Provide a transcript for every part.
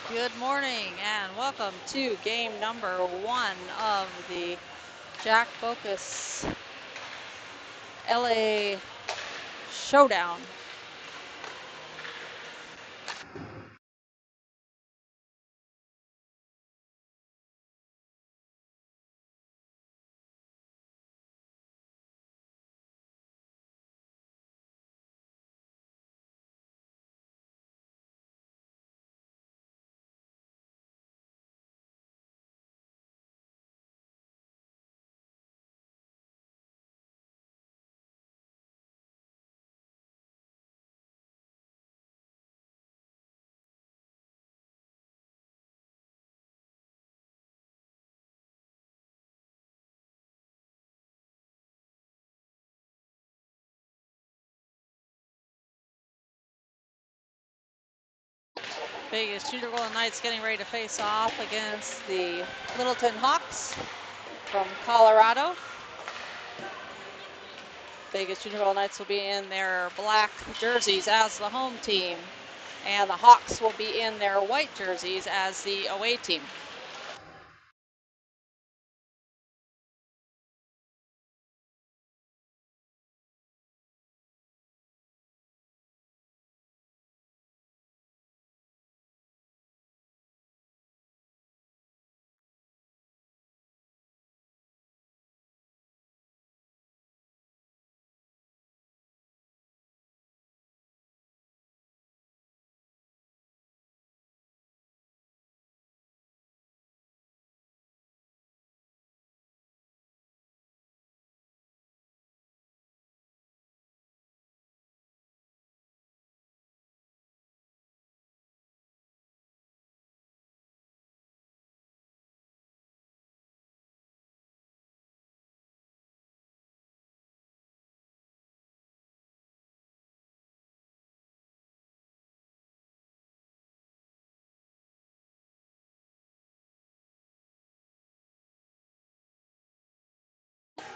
Good morning and welcome to game number 1 of the Jack Bowkus LA Showdown. Vegas Junior Golden Knights getting ready to face off against the Littleton Hawks from Colorado. Vegas Junior Golden Knights will be in their black jerseys as the home team, and the Hawks will be in their white jerseys as the away team.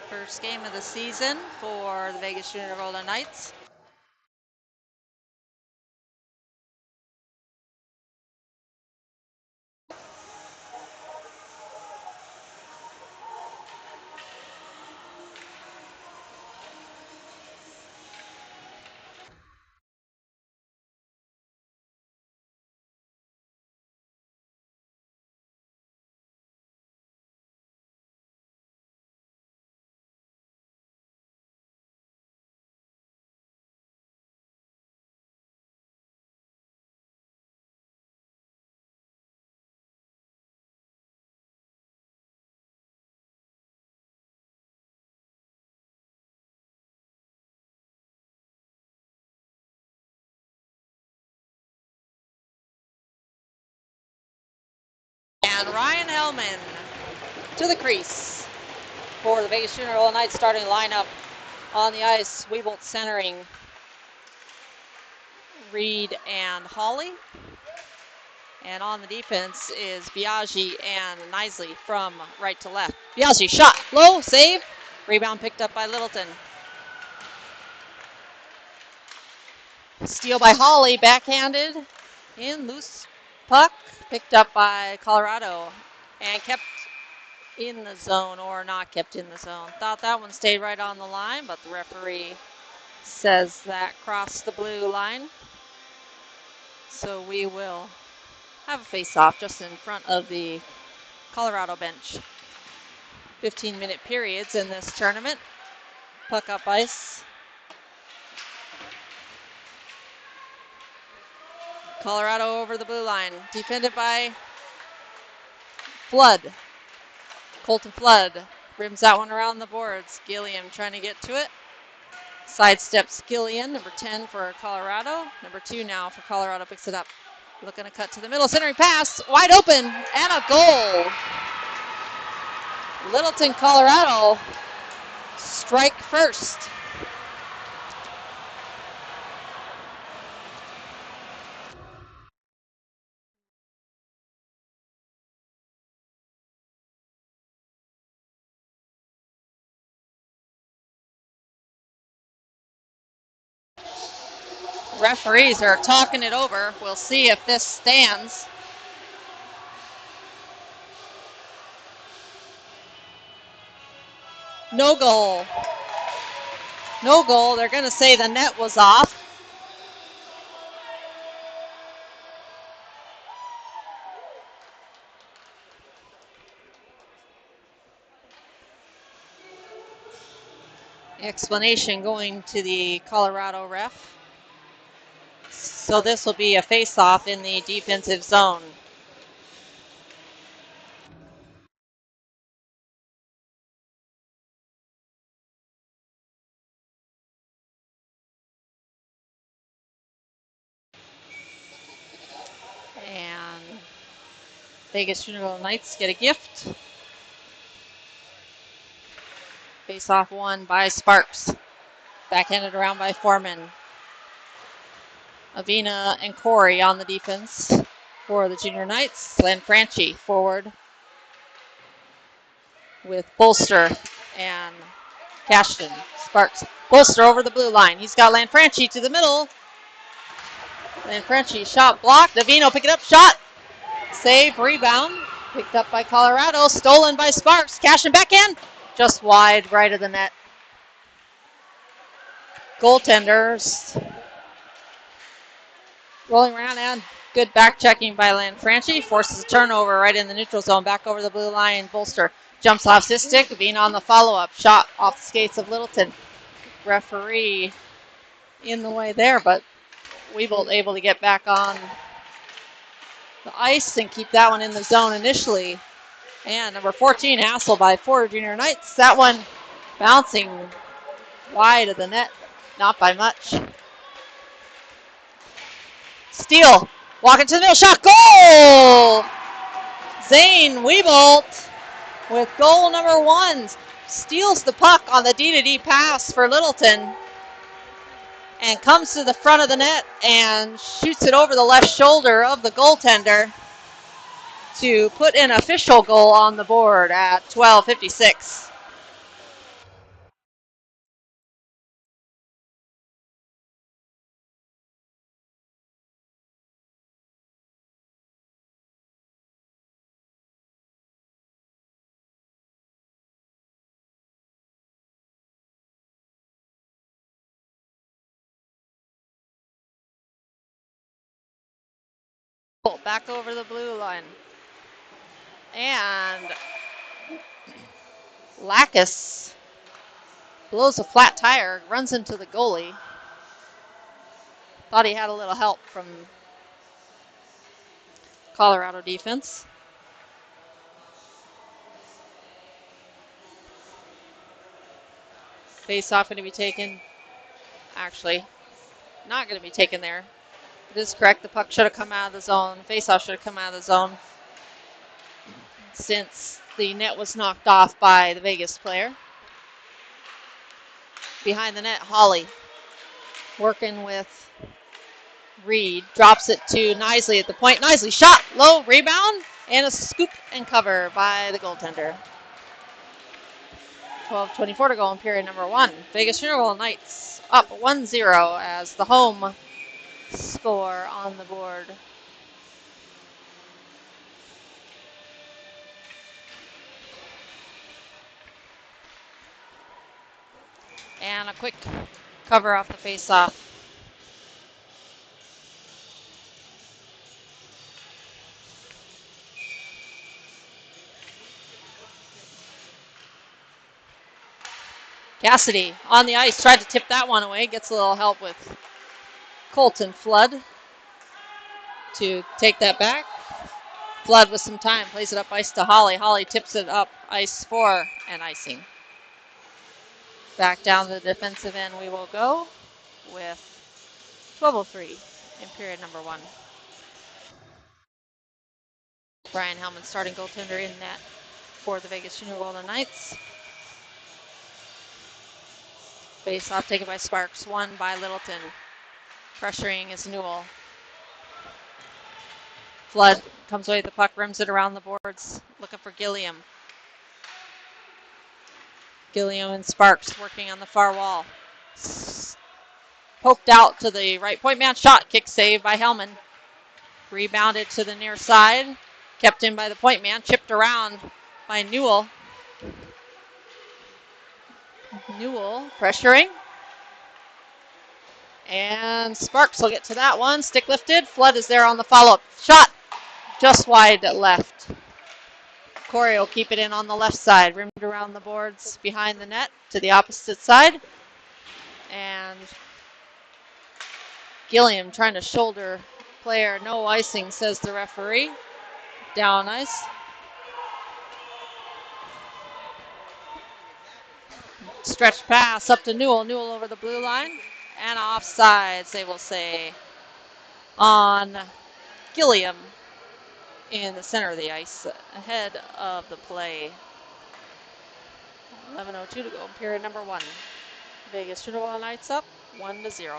First game of the season for the Vegas Junior Golden Knights. And Ryan Hellman to the crease for the Vegas Junior Golden Knights starting lineup. On the ice, Wieboldt centering Reed and Hawley. And on the defense is Biaggi and Knisley from right to left. Biaggi shot, low, save. Rebound picked up by Littleton. Steal by Hawley, backhanded in, loose puck, picked up by Colorado and kept in the zone or not kept in the zone. Thought that one stayed right on the line, but the referee says that crossed the blue line. So we will have a face-off just in front of the Colorado bench. 15-minute periods in this tournament. Puck up ice. Colorado over the blue line. Defended by Flood. Colton Flood rims that one around the boards. Gilliam trying to get to it. Sidesteps Gilliam, number 10 for Colorado. Number 2 now for Colorado picks it up. Looking to cut to the middle. Centering pass. Wide open. And a goal. Littleton, Colorado. Strike first. Referees are talking it over. We'll see if this stands. No goal. No goal. They're going to say the net was off. Explanation going to the Colorado ref. So this will be a face-off in the defensive zone. And Vegas Universal Knights get a gift. Face-off won by Sparks. Backhanded around by Foreman. Avina and Khoury on the defense for the Junior Knights. Lanfranchi forward with Bolster and Cashton. Sparks. Bolster over the blue line. He's got Lanfranchi to the middle. Lanfranchi shot blocked. Avino pick it up. Shot. Save. Rebound. Picked up by Colorado. Stolen by Sparks. Cashton backhand. Just wide right of the net. Goaltenders rolling around and good back checking by Lanfranchi. Forces a turnover right in the neutral zone. Back over the blue line. Bolster jumps off his stick. Being on the follow-up. Shot off the skates of Littleton. Referee in the way there, but Wieboldt able to get back on the ice and keep that one in the zone initially. And number 14 hassled by 4 Junior Knights. That one bouncing wide of the net. Not by much. Steele, walking to the middle, shot, goal! Zane Wieboldt with goal number 1. Steals the puck on the D-to-D pass for Littleton and comes to the front of the net and shoots it over the left shoulder of the goaltender to put an official goal on the board at 12:56. Back over the blue line. And Lacus blows a flat tire, runs into the goalie. Thought he had a little help from Colorado defense. Face-off going to be taken. Actually, not going to be taken there. It is correct. The puck should have come out of the zone. Face-off should have come out of the zone since the net was knocked off by the Vegas player. Behind the net, Holly working with Reed. Drops it to Knisley at the point. Knisley shot, low, rebound, and a scoop and cover by the goaltender. 12:24 to go in period number 1. Vegas Universal Knights up 1-0 as the home score on the board. And a quick cover off the face-off. Cassidy on the ice, tried to tip that one away. Gets a little help with Colton Flood to take that back. Flood with some time, plays it up ice to Holly. Holly tips it up ice for an icing. Back down to the defensive end we will go with 12:03 in period number 1. Brian Hellman starting goaltender in net for the Vegas Universal Knights. Face off taken by Sparks, won by Littleton. Pressuring is Newell. Flood comes away with the puck, rims it around the boards, looking for Gilliam. Gilliam and Sparks working on the far wall. Poked out to the right point man, shot, kick save by Hellman. Rebounded to the near side, kept in by the point man, chipped around by Newell. Newell pressuring. And Sparks will get to that one. Stick lifted. Flood is there on the follow-up. Shot just wide left. Khoury will keep it in on the left side. Rimmed around the boards behind the net to the opposite side. And Gilliam trying to shoulder player. No icing, says the referee. Down ice. Stretch pass up to Newell. Newell over the blue line. And offsides, they will say, on Gilliam in the center of the ice, ahead of the play. 11:02 to go, period number 1. Vegas Junior Knights up 1-0.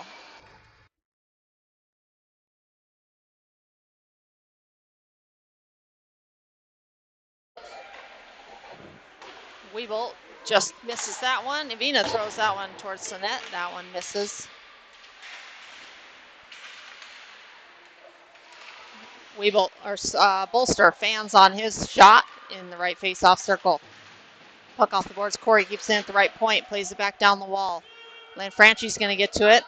Wieboldt just misses that one. Ivina throws that one towards the net. That one misses. Wieboldt, or Bolster, fans on his shot in the right face-off circle. Puck off the boards. Khoury keeps it at the right point, plays it back down the wall. Lanfranchi's going to get to it.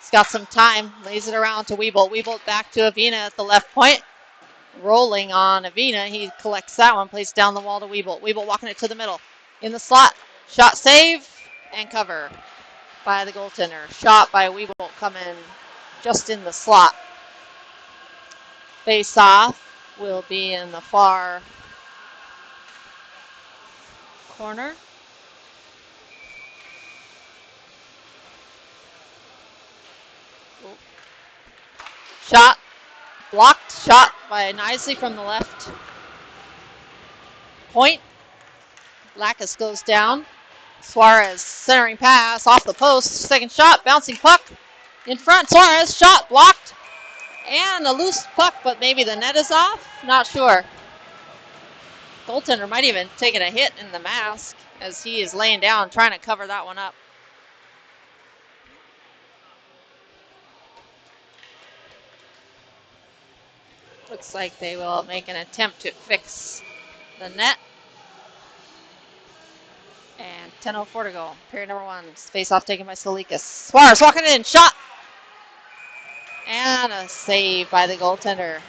He's got some time, lays it around to Wieboldt. Wieboldt back to Ivina at the left point. Rolling on Ivina. He collects that one, plays down the wall to Wieboldt. Wieboldt walking it to the middle. In the slot. Shot save and cover by the goaltender. Shot by Wieboldt coming just in the slot. Face off will be in the far corner. Shot blocked. Shot by Knisley from the left point. Bowkus goes down. Suarez centering pass off the post. Second shot, bouncing puck in front. Suarez shot blocked. And a loose puck, but maybe the net is off. Not sure. Goaltender might even taken a hit in the mask as he is laying down trying to cover that one up. Looks like they will make an attempt to fix the net. And 10:04 to go. Period number 1. Face-off taken by Tselikis. Suarez walking in. Shot. And a save by the goaltender.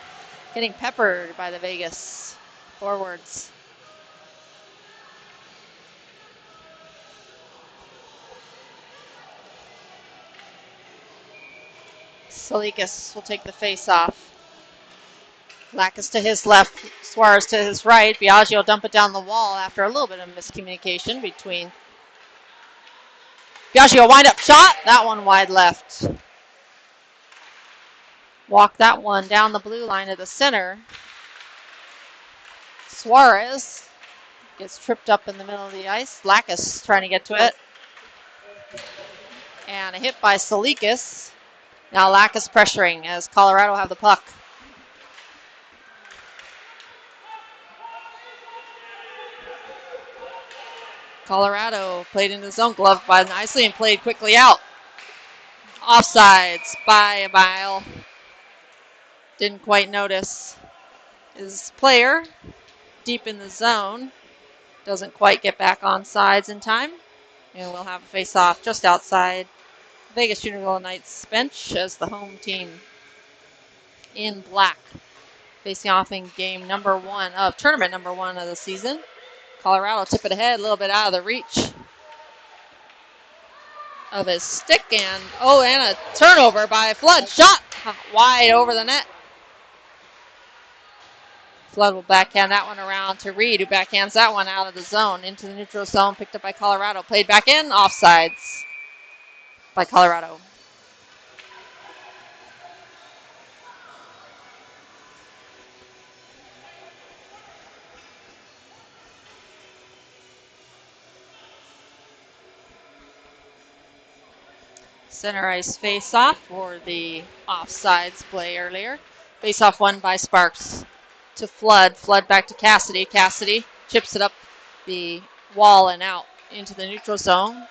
Getting peppered by the Vegas forwards. Tselikis will take the face-off. Bowkus to his left, Suarez to his right. Biagio dump it down the wall after a little bit of miscommunication between. Biagio wind up shot. That one wide left. Walk that one down the blue line to the center. Suarez gets tripped up in the middle of the ice. Bowkus trying to get to it. And a hit by Tselikis. Now Bowkus pressuring as Colorado have the puck. Colorado played in his own glove by Knisley and played quickly out. Offsides by a mile. Didn't quite notice his player deep in the zone. Doesn't quite get back on sides in time. And we'll have a face-off just outside Vegas Junior Knights bench as the home team in black facing off in game number 1 of tournament number 1 of the season. Colorado tip it ahead, a little bit out of the reach of his stick, and a turnover by Flood. Shot wide over the net. Flood will backhand that one around to Reed, who backhands that one out of the zone into the neutral zone, picked up by Colorado. Played back in, offsides by Colorado. Center ice face-off for the offsides play earlier. Face-off won by Sparks to Flood. Flood back to Cassidy. Cassidy chips it up the wall and out into the neutral zone.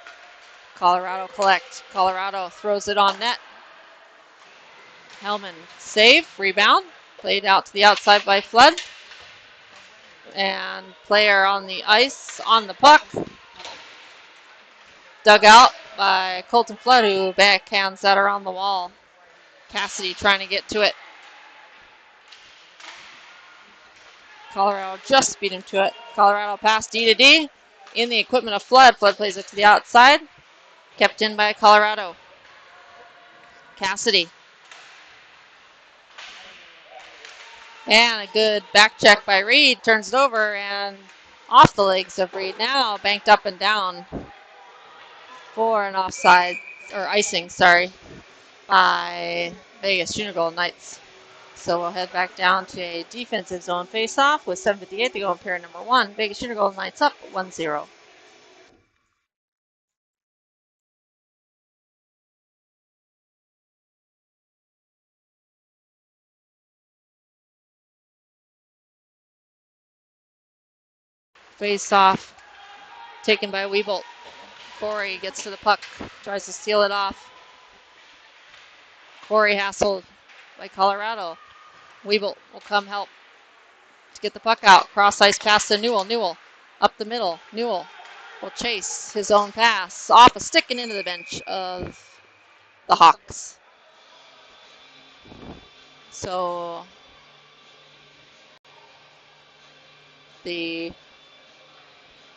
Colorado collect. Colorado throws it on net. Hellman save, rebound. Played out to the outside by Flood. And player on the ice on the puck. Dug out by Colton Flood, who backhands that around the wall. Cassidy trying to get to it. Colorado just beat him to it. Colorado pass D to D. In the equipment of Flood. Flood plays it to the outside. Kept in by Colorado. Cassidy. And a good back check by Reed. Turns it over and off the legs of Reed now. Banked up and down for an offside, or icing, sorry, by Vegas Junior Golden Knights. So we'll head back down to a defensive zone face-off with 7:58 to go in period number 1. Vegas Junior Golden Knights up 1-0. Face-off taken by Wieboldt. Khoury gets to the puck, tries to steal it off. Khoury hassled by Colorado. Wieboldt will come help to get the puck out. Cross ice pass to Newell. Newell up the middle. Newell will chase his own pass off a stick and into the bench of the Hawks. So the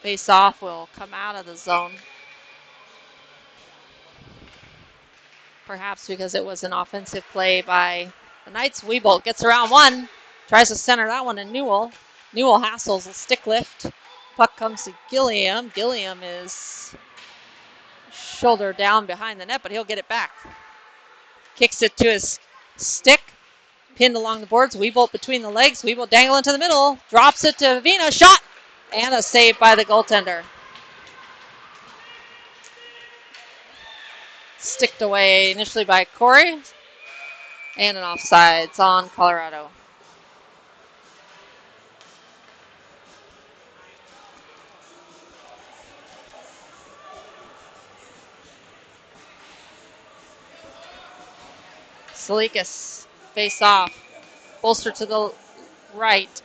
face-off will come out of the zone. Perhaps because it was an offensive play by the Knights. Wieboldt gets around one, tries to center that one to Newell. Newell hassles a stick lift. Puck comes to Gilliam. Gilliam is shoulder down behind the net, but he'll get it back. Kicks it to his stick. Pinned along the boards. Wieboldt between the legs. Wieboldt dangle into the middle. Drops it to Vina. Shot! And a save by the goaltender. Sticked away initially by Khoury. And an offsides on Colorado. Tselikis face off. Bolster to the right.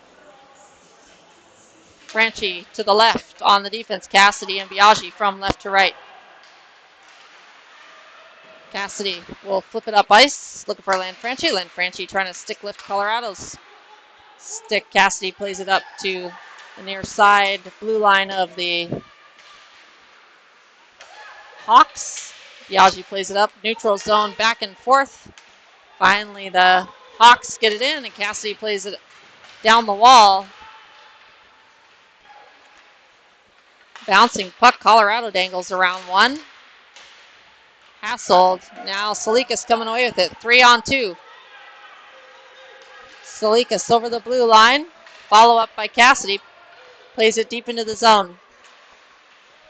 Franchi to the left on the defense. Cassidy and Biaggi from left to right. Cassidy will flip it up ice. Looking for Lanfranchi. Lanfranchi trying to stick lift Colorado's stick. Cassidy plays it up to the near side blue line of the Hawks. Biaggi plays it up. Neutral zone back and forth. Finally the Hawks get it in and Cassidy plays it down the wall. Bouncing puck. Colorado dangles around one. Hassled. Now Tselikis coming away with it. 3-on-2. Tselikis over the blue line. Follow up by Cassidy. Plays it deep into the zone.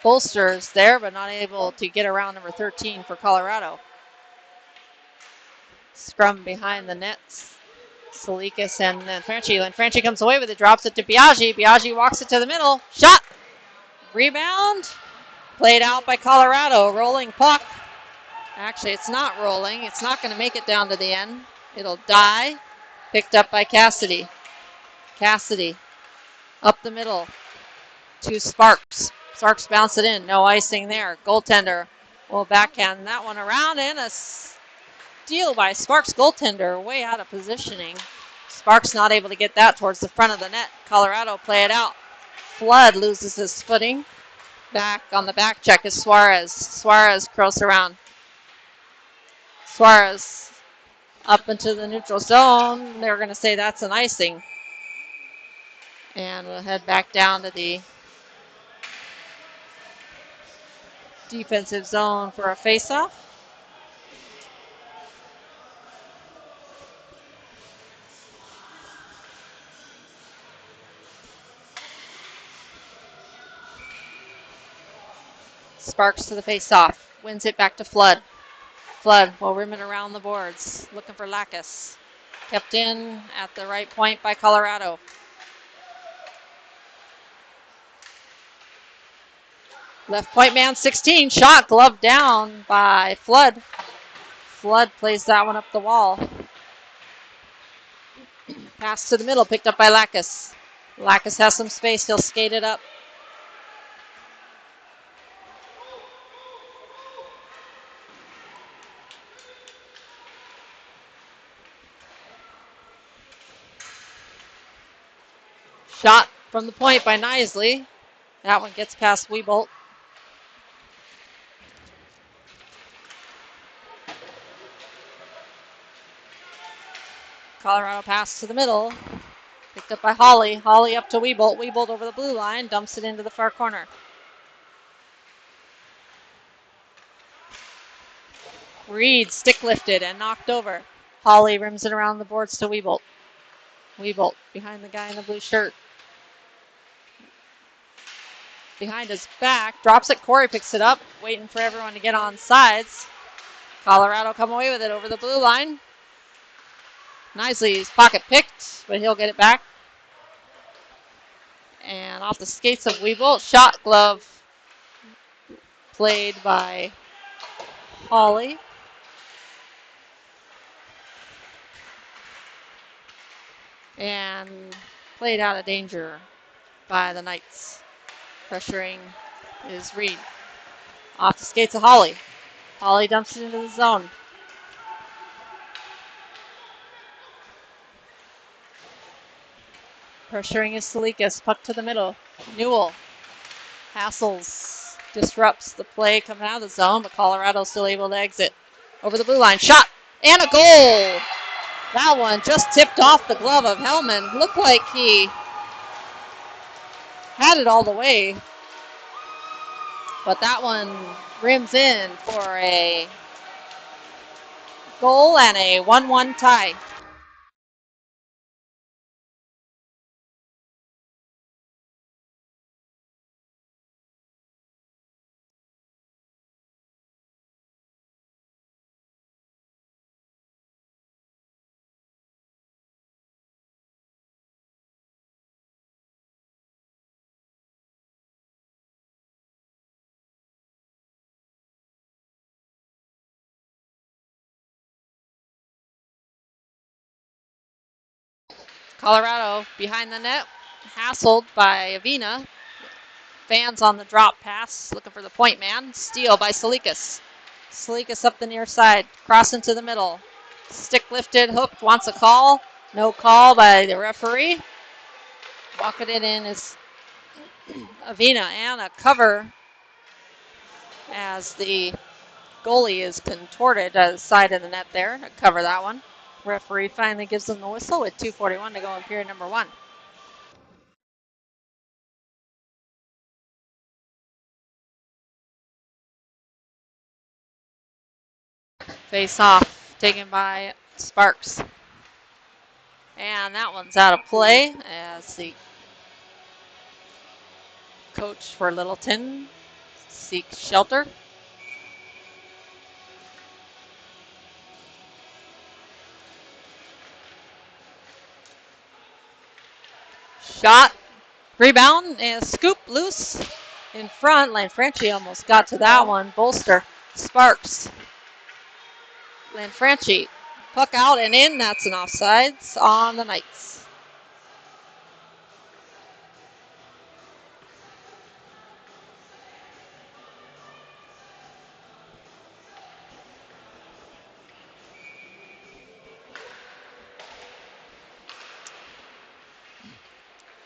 Bolsters there, but not able to get around number 13 for Colorado. Scrum behind the nets. Tselikis and Lanfranchi. Lanfranchi comes away with it. Drops it to Biaggi. Biaggi walks it to the middle. Shot. Rebound. Played out by Colorado. Rolling puck. Actually, it's not rolling. It's not going to make it down to the end. It'll die. Picked up by Cassidy. Cassidy up the middle to Sparks. Sparks bounce it in. No icing there. Goaltender will backhand that one around, and a steal by Sparks. Goaltender way out of positioning. Sparks not able to get that towards the front of the net. Colorado play it out. Flood loses his footing. Back on the back check is Suarez. Suarez curls around. Suarez up into the neutral zone. They're going to say that's an icing. And we'll head back down to the defensive zone for a face-off. Sparks to the face-off. Wins it back to Flood. Flood will rim it around the boards. Looking for Lacus. Kept in at the right point by Colorado. Left point man 16. Shot gloved down by Flood. Flood plays that one up the wall. Pass to the middle. Picked up by Lacus. Lacus has some space. He'll skate it up. Shot from the point by Knisley. That one gets past Wieboldt. Colorado pass to the middle. Picked up by Holly. Holly up to Wieboldt. Wieboldt over the blue line. Dumps it into the far corner. Reed stick lifted and knocked over. Holly rims it around the boards to Wieboldt. Wieboldt behind the guy in the blue shirt. Behind his back. Drops it. Khoury picks it up. Waiting for everyone to get on sides. Colorado come away with it over the blue line. Knisley's pocket picked, but he'll get it back. And off the skates of Wieboldt. Shot glove played by Holly. And played out of danger by the Knights. Pressuring is Reed. Off the skates of Holly. Holly dumps it into the zone. Pressuring is Tselikis. Puck to the middle. Newell hassles, disrupts the play coming out of the zone, but Colorado's still able to exit. Over the blue line. Shot! And a goal! That one just tipped off the glove of Hellman. Looked like he had it all the way. But that one rims in for a goal and a 1-1 tie. Colorado behind the net, hassled by Avina. Fans on the drop pass, looking for the point man. Steal by Tselikis. Tselikis up the near side, cross into the middle. Stick lifted, hooked, wants a call. No call by the referee. Walking it in is Avina, and a cover as the goalie is contorted to the side of the net there to cover that one. Referee finally gives them the whistle with 2:41 to go in period number 1. Face off, taken by Sparks. And that one's out of play as the coach for Littleton seeks shelter. Shot, rebound, and scoop loose in front. Lanfranchi almost got to that one. Bolster, Sparks. Lanfranchi, puck out and in. That's an offsides on the Knights.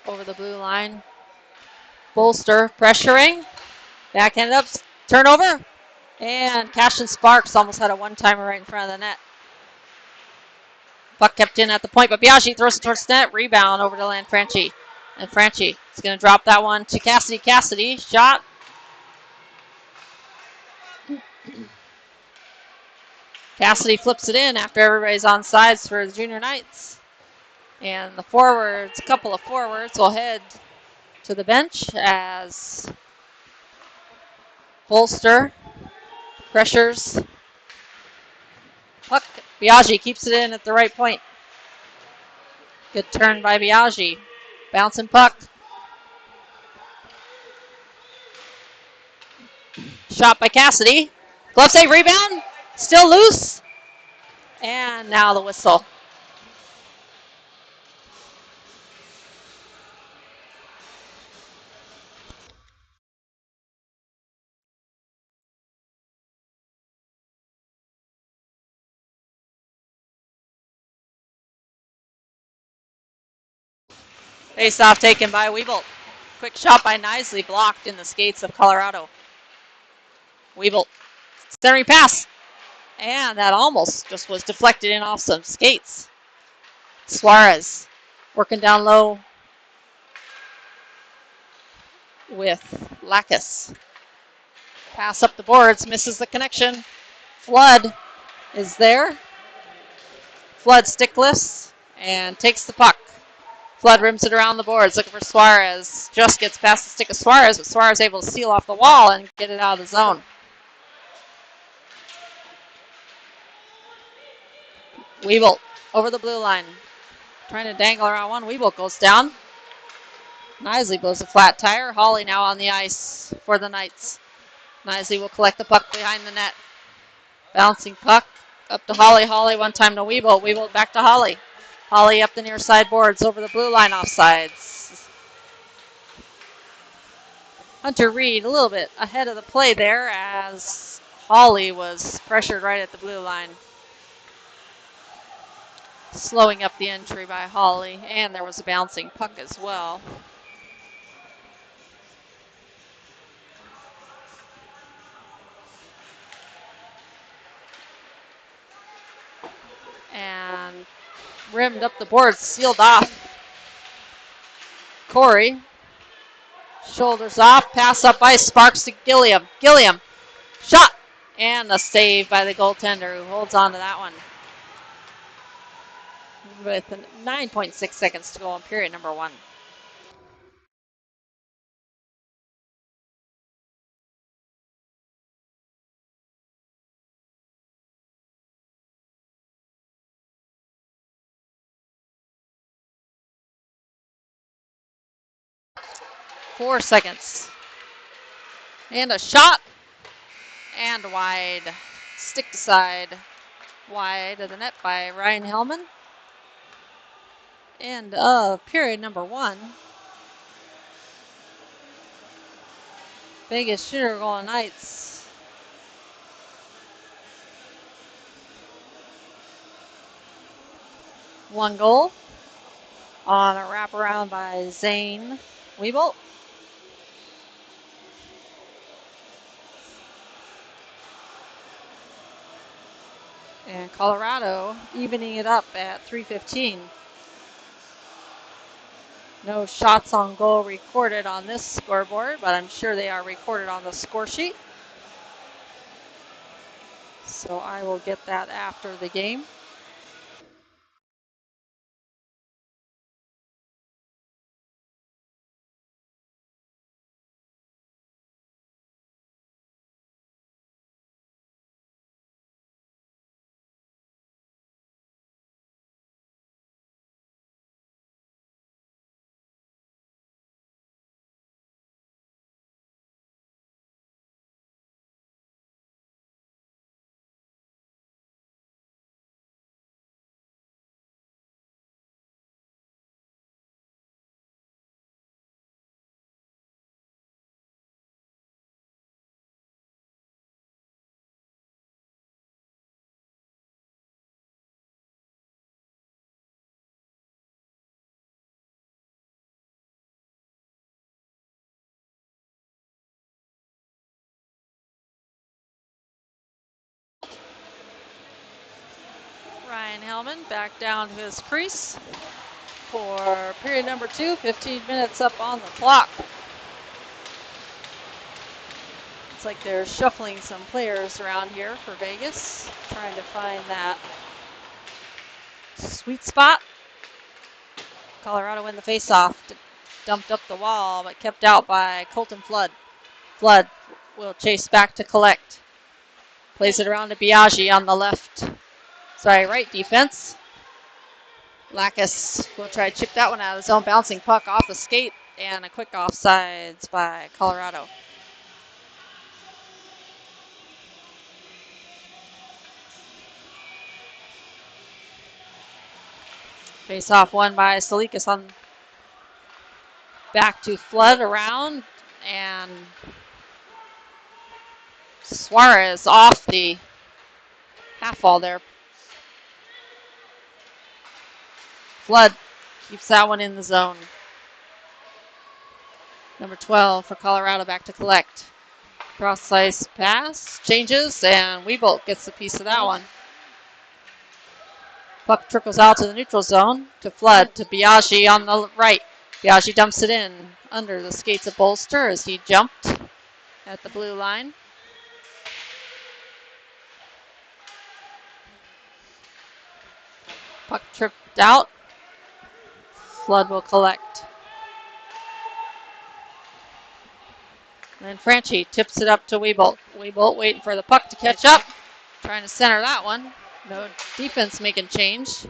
Over the blue line. Bolster pressuring. Backhanded up. Turnover. And Cash and Sparks almost had a one-timer right in front of the net. Puck kept in at the point, but Biaggi throws it towards net. Rebound over to Lanfranchi. Lanfranchi is going to drop that one to Cassidy. Cassidy, shot. Cassidy flips it in after everybody's on sides for the Junior Knights. And the forwards, a couple of forwards, will head to the bench as Bolster pressures. Puck, Biaggi keeps it in at the right point. Good turn by Biaggi. Bouncing puck. Shot by Cassidy. Glove save, rebound. Still loose. And now the whistle. Face off taken by Wieboldt. Quick shot by Knisley, blocked in the skates of Colorado. Wieboldt, centering pass. And that almost just was deflected in off some skates. Suarez working down low with Bowkus. Pass up the boards, misses the connection. Flood is there. Flood stick lifts and takes the puck. Flood rims it around the boards, looking for Suarez. Just gets past the stick of Suarez, but Suarez able to seal off the wall and get it out of the zone. Wieboldt over the blue line. Trying to dangle around one. Wieboldt goes down. Knisley blows a flat tire. Hawley now on the ice for the Knights. Knisley will collect the puck behind the net. Bouncing puck up to Hawley. Hawley one time to Wieboldt. Wieboldt back to Hawley. Hawley up the near side boards over the blue line offsides. Hunter Reed a little bit ahead of the play there as Hawley was pressured right at the blue line. Slowing up the entry by Hawley, and there was a bouncing puck as well. And rimmed up the boards, sealed off. Khoury. Shoulders off, pass up ice, sparks to Gilliam. Gilliam, shot! And a save by the goaltender who holds on to that one. With 9.6 seconds to go in period number 1. Four seconds. And a shot. And wide. Stick to side. Wide of the net by Ryan Hellman. End of period number 1. Vegas Sugar Golden Knights. One goal on a wraparound by Zane Wieboldt. And Colorado evening it up at 3:15. No shots on goal recorded on this scoreboard, but I'm sure they are recorded on the score sheet. So I will get that after the game. Ryan Hellman back down to his crease for period number 2, 15 minutes up on the clock. It's like they're shuffling some players around here for Vegas, trying to find that sweet spot. Colorado win the faceoff, dumped up the wall, but kept out by Colton Flood. Flood will chase back to collect. Plays it around to Biaggi on the left. Sorry, right defense. Bowkus will try to chip that one out of his own. Bouncing puck off the skate and a quick offsides by Colorado. Face off won by Tselikis on back to Flood around, and Suarez off the half wall there. Flood keeps that one in the zone. Number 12 for Colorado back to collect. Cross ice pass, changes, and Wieboldt gets a piece of that one. Puck trickles out to the neutral zone to Flood to Biaggi on the right. Biaggi dumps it in under the skates of Bolster as he jumped at the blue line. Puck tripped out. Flood will collect. And Franchi tips it up to Wieboldt. Wieboldt waiting for the puck to catch up. Trying to center that one. No defense making change.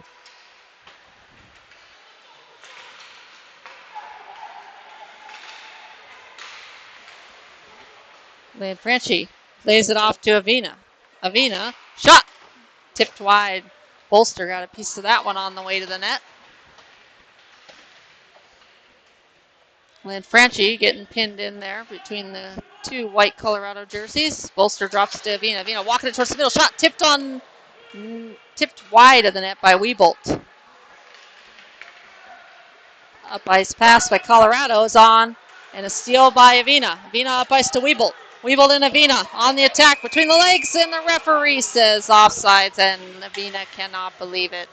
Then Franchi plays it off to Avina. Avina, shot! Tipped wide. Bolster got a piece of that one on the way to the net. Franchi getting pinned in there between the two white Colorado jerseys. Bolster drops to Avina. Avina walking it towards the middle. Shot tipped wide of the net by Wieboldt. Up ice pass by Colorado is on. And a steal by Avina. Avina up ice to Wieboldt. Wieboldt and Avina on the attack between the legs. And the referee says offsides. And Avina cannot believe it.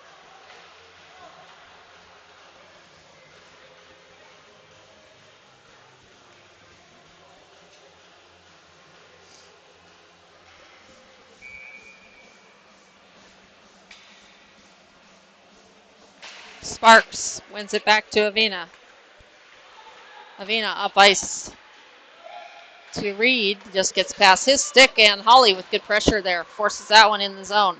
Sparks wins it back to Avina. Avina up ice to Reed. Just gets past his stick, and Holly with good pressure there forces that one in the zone.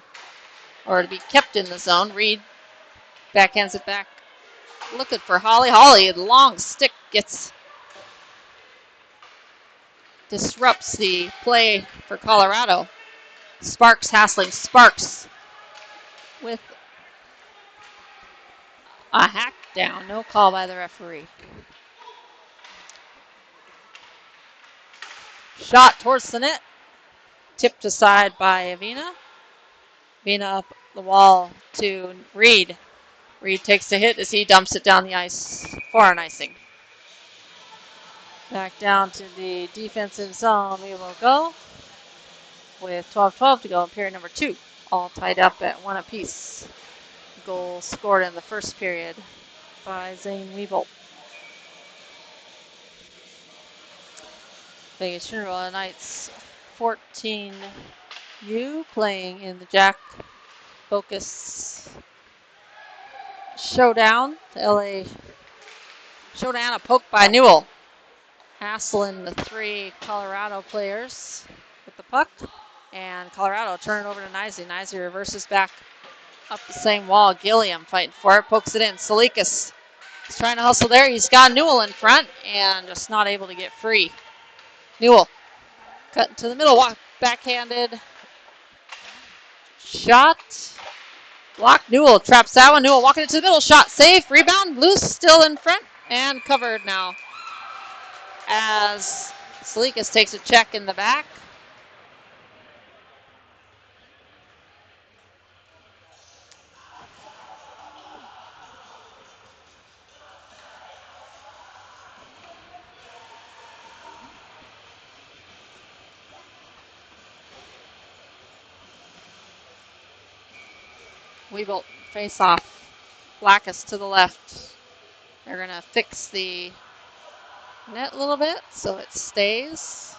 Or to be kept in the zone. Reed backhands it back. Looking for Holly. Holly, the long stick disrupts the play for Colorado. Sparks hassling. Sparks with a hack down. No call by the referee. Shot towards the net. Tipped aside by Avina. Avina up the wall to Reed. Reed takes a hit as he dumps it down the ice for an icing. Back down to the defensive zone we will go with 12-12 to go in period number 2. All tied up at 1 apiece. Goal scored in the first period by Zane Wieboldt. Vegas Funeral Knights 14U playing in the Jack Bowkus Showdown. The LA Showdown, a poke by Newell. Hassling the 3 Colorado players with the puck. And Colorado turn it over to Knisley. Knisley reverses back up the same wall. Gilliam fighting for it, pokes it in. Tselikis is trying to hustle there. He's got Newell in front and just not able to get free. Newell cutting to the middle, backhanded shot. Blocked. Newell traps that one. Newell walking into the middle. Shot safe. Rebound. Loose. Still in front. And covered now. As Tselikis takes a check in the back. Wieboldt face off. Bowkus to the left. They're going to fix the net a little bit so it stays.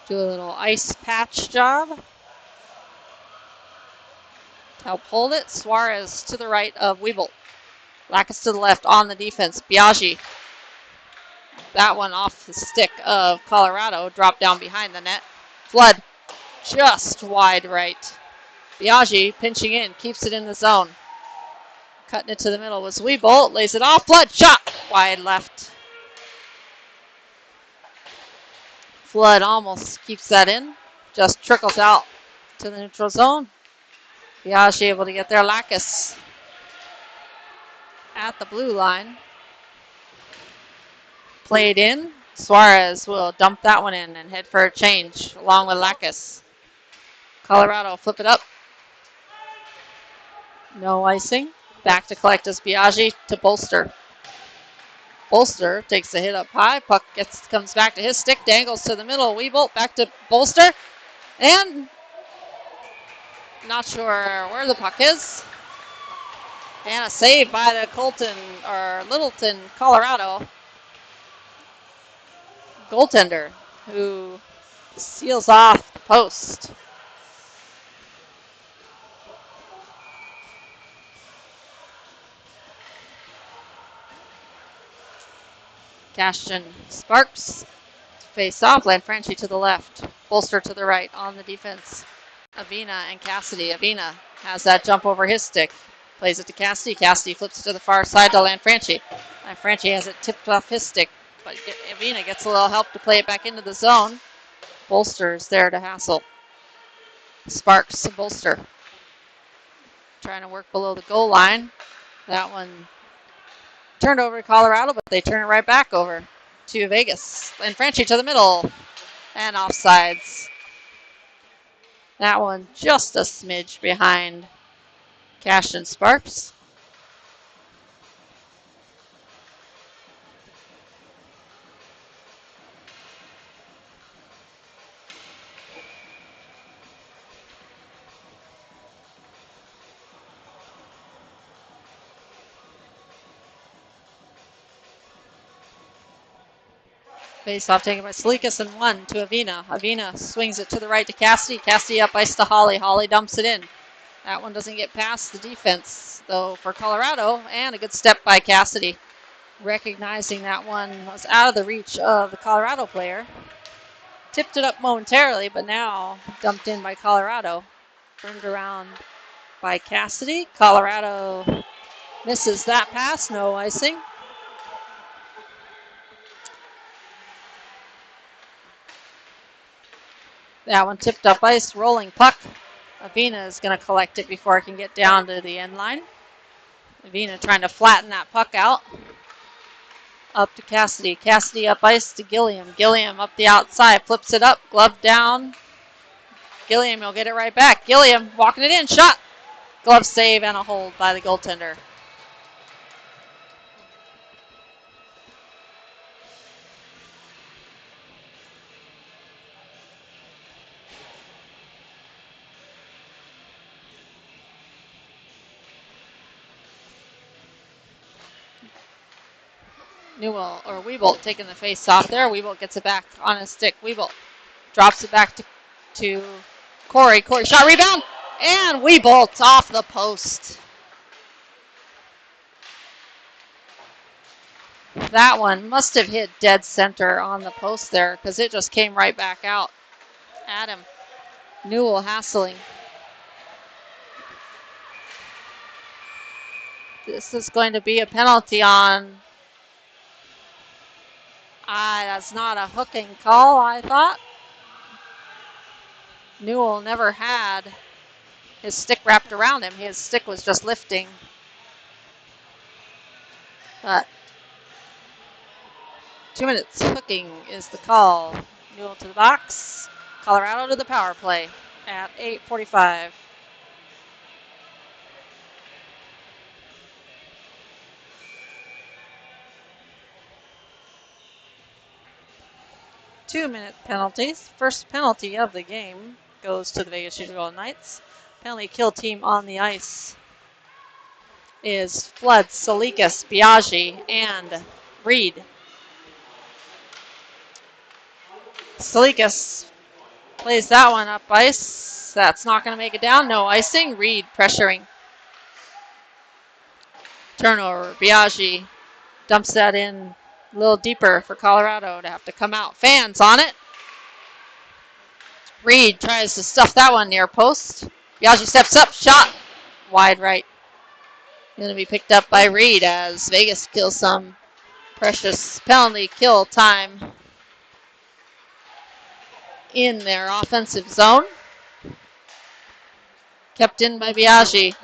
Do a little ice patch job to help hold it. Suarez to the right of Wieboldt. Bowkus to the left on the defense. Biaggi. That one off the stick of Colorado. Dropped down behind the net. Flood just wide right. Biaggi pinching in, keeps it in the zone. Cutting it to the middle was Wieboldt, lays it off. Flood shot wide left. Flood almost keeps that in. Just trickles out to the neutral zone. Biaggi able to get there. Bowkus at the blue line. Played in. Suarez will dump that one in and head for a change along with Bowkus. Colorado flip it up. No icing. Back to collect as Biaggi to Bolster. Bolster takes the hit up high. Puck comes back to his stick, dangles to the middle. Wieboldt back to Bolster. And not sure where the puck is. And a save by the Littleton, Colorado goaltender, who seals off the post. Caston Sparks face off. Lanfranchi to the left. Bolster to the right on the defense. Avina and Cassidy. Avina has that jump over his stick. Plays it to Cassidy. Cassidy flips it to the far side to Lanfranchi. Lanfranchi has it tipped off his stick, but Avina gets a little help to play it back into the zone. Bolster's there to hassle. Sparks to Bolster. Trying to work below the goal line. That one turned over to Colorado, but they turn it right back over to Vegas. Lanfranchi to the middle. And offsides. That one just a smidge behind Caston Sparks. Face-off taken by Tselikis and one to Avina. Avina swings it to the right to Cassidy. Cassidy up ice to Holly. Holly dumps it in. That one doesn't get past the defense, though, for Colorado. And a good step by Cassidy, recognizing that one was out of the reach of the Colorado player. Tipped it up momentarily, but now dumped in by Colorado. Turned around by Cassidy. Colorado misses that pass. No icing. That one tipped up ice, rolling puck. Avina is going to collect it before it can get down to the end line. Avina trying to flatten that puck out. Up to Cassidy. Cassidy up ice to Gilliam. Gilliam up the outside, flips it up, glove down. Gilliam will get it right back. Gilliam walking it in, shot. Glove save and a hold by the goaltender. Newell or Wieboldt taking the face off there. Wieboldt gets it back on his stick. Wieboldt drops it back to Khoury. Khoury shot, rebound, and Wieboldt off the post. That one must have hit dead center on the post there because it just came right back out at him. Newell hassling. This is going to be a penalty on... that's not a hooking call, I thought. Newell never had his stick wrapped around him. His stick was just lifting. But 2 minutes hooking is the call. Newell to the box. Colorado to the power play at 8:45. Two-minute penalties. First penalty of the game goes to the Vegas Golden Knights. Penalty kill team on the ice is Flood, Tselikis, Biaggi, and Reed. Tselikis plays that one up ice. That's not going to make it down. No icing. Reed pressuring. Turnover. Biaggi dumps that in a little deeper for Colorado to have to come out. Fans on it. Reed tries to stuff that one near post. Biaggi steps up, shot wide right. Going to be picked up by Reed as Vegas kills some precious penalty kill time in their offensive zone. Kept in by Biaggi.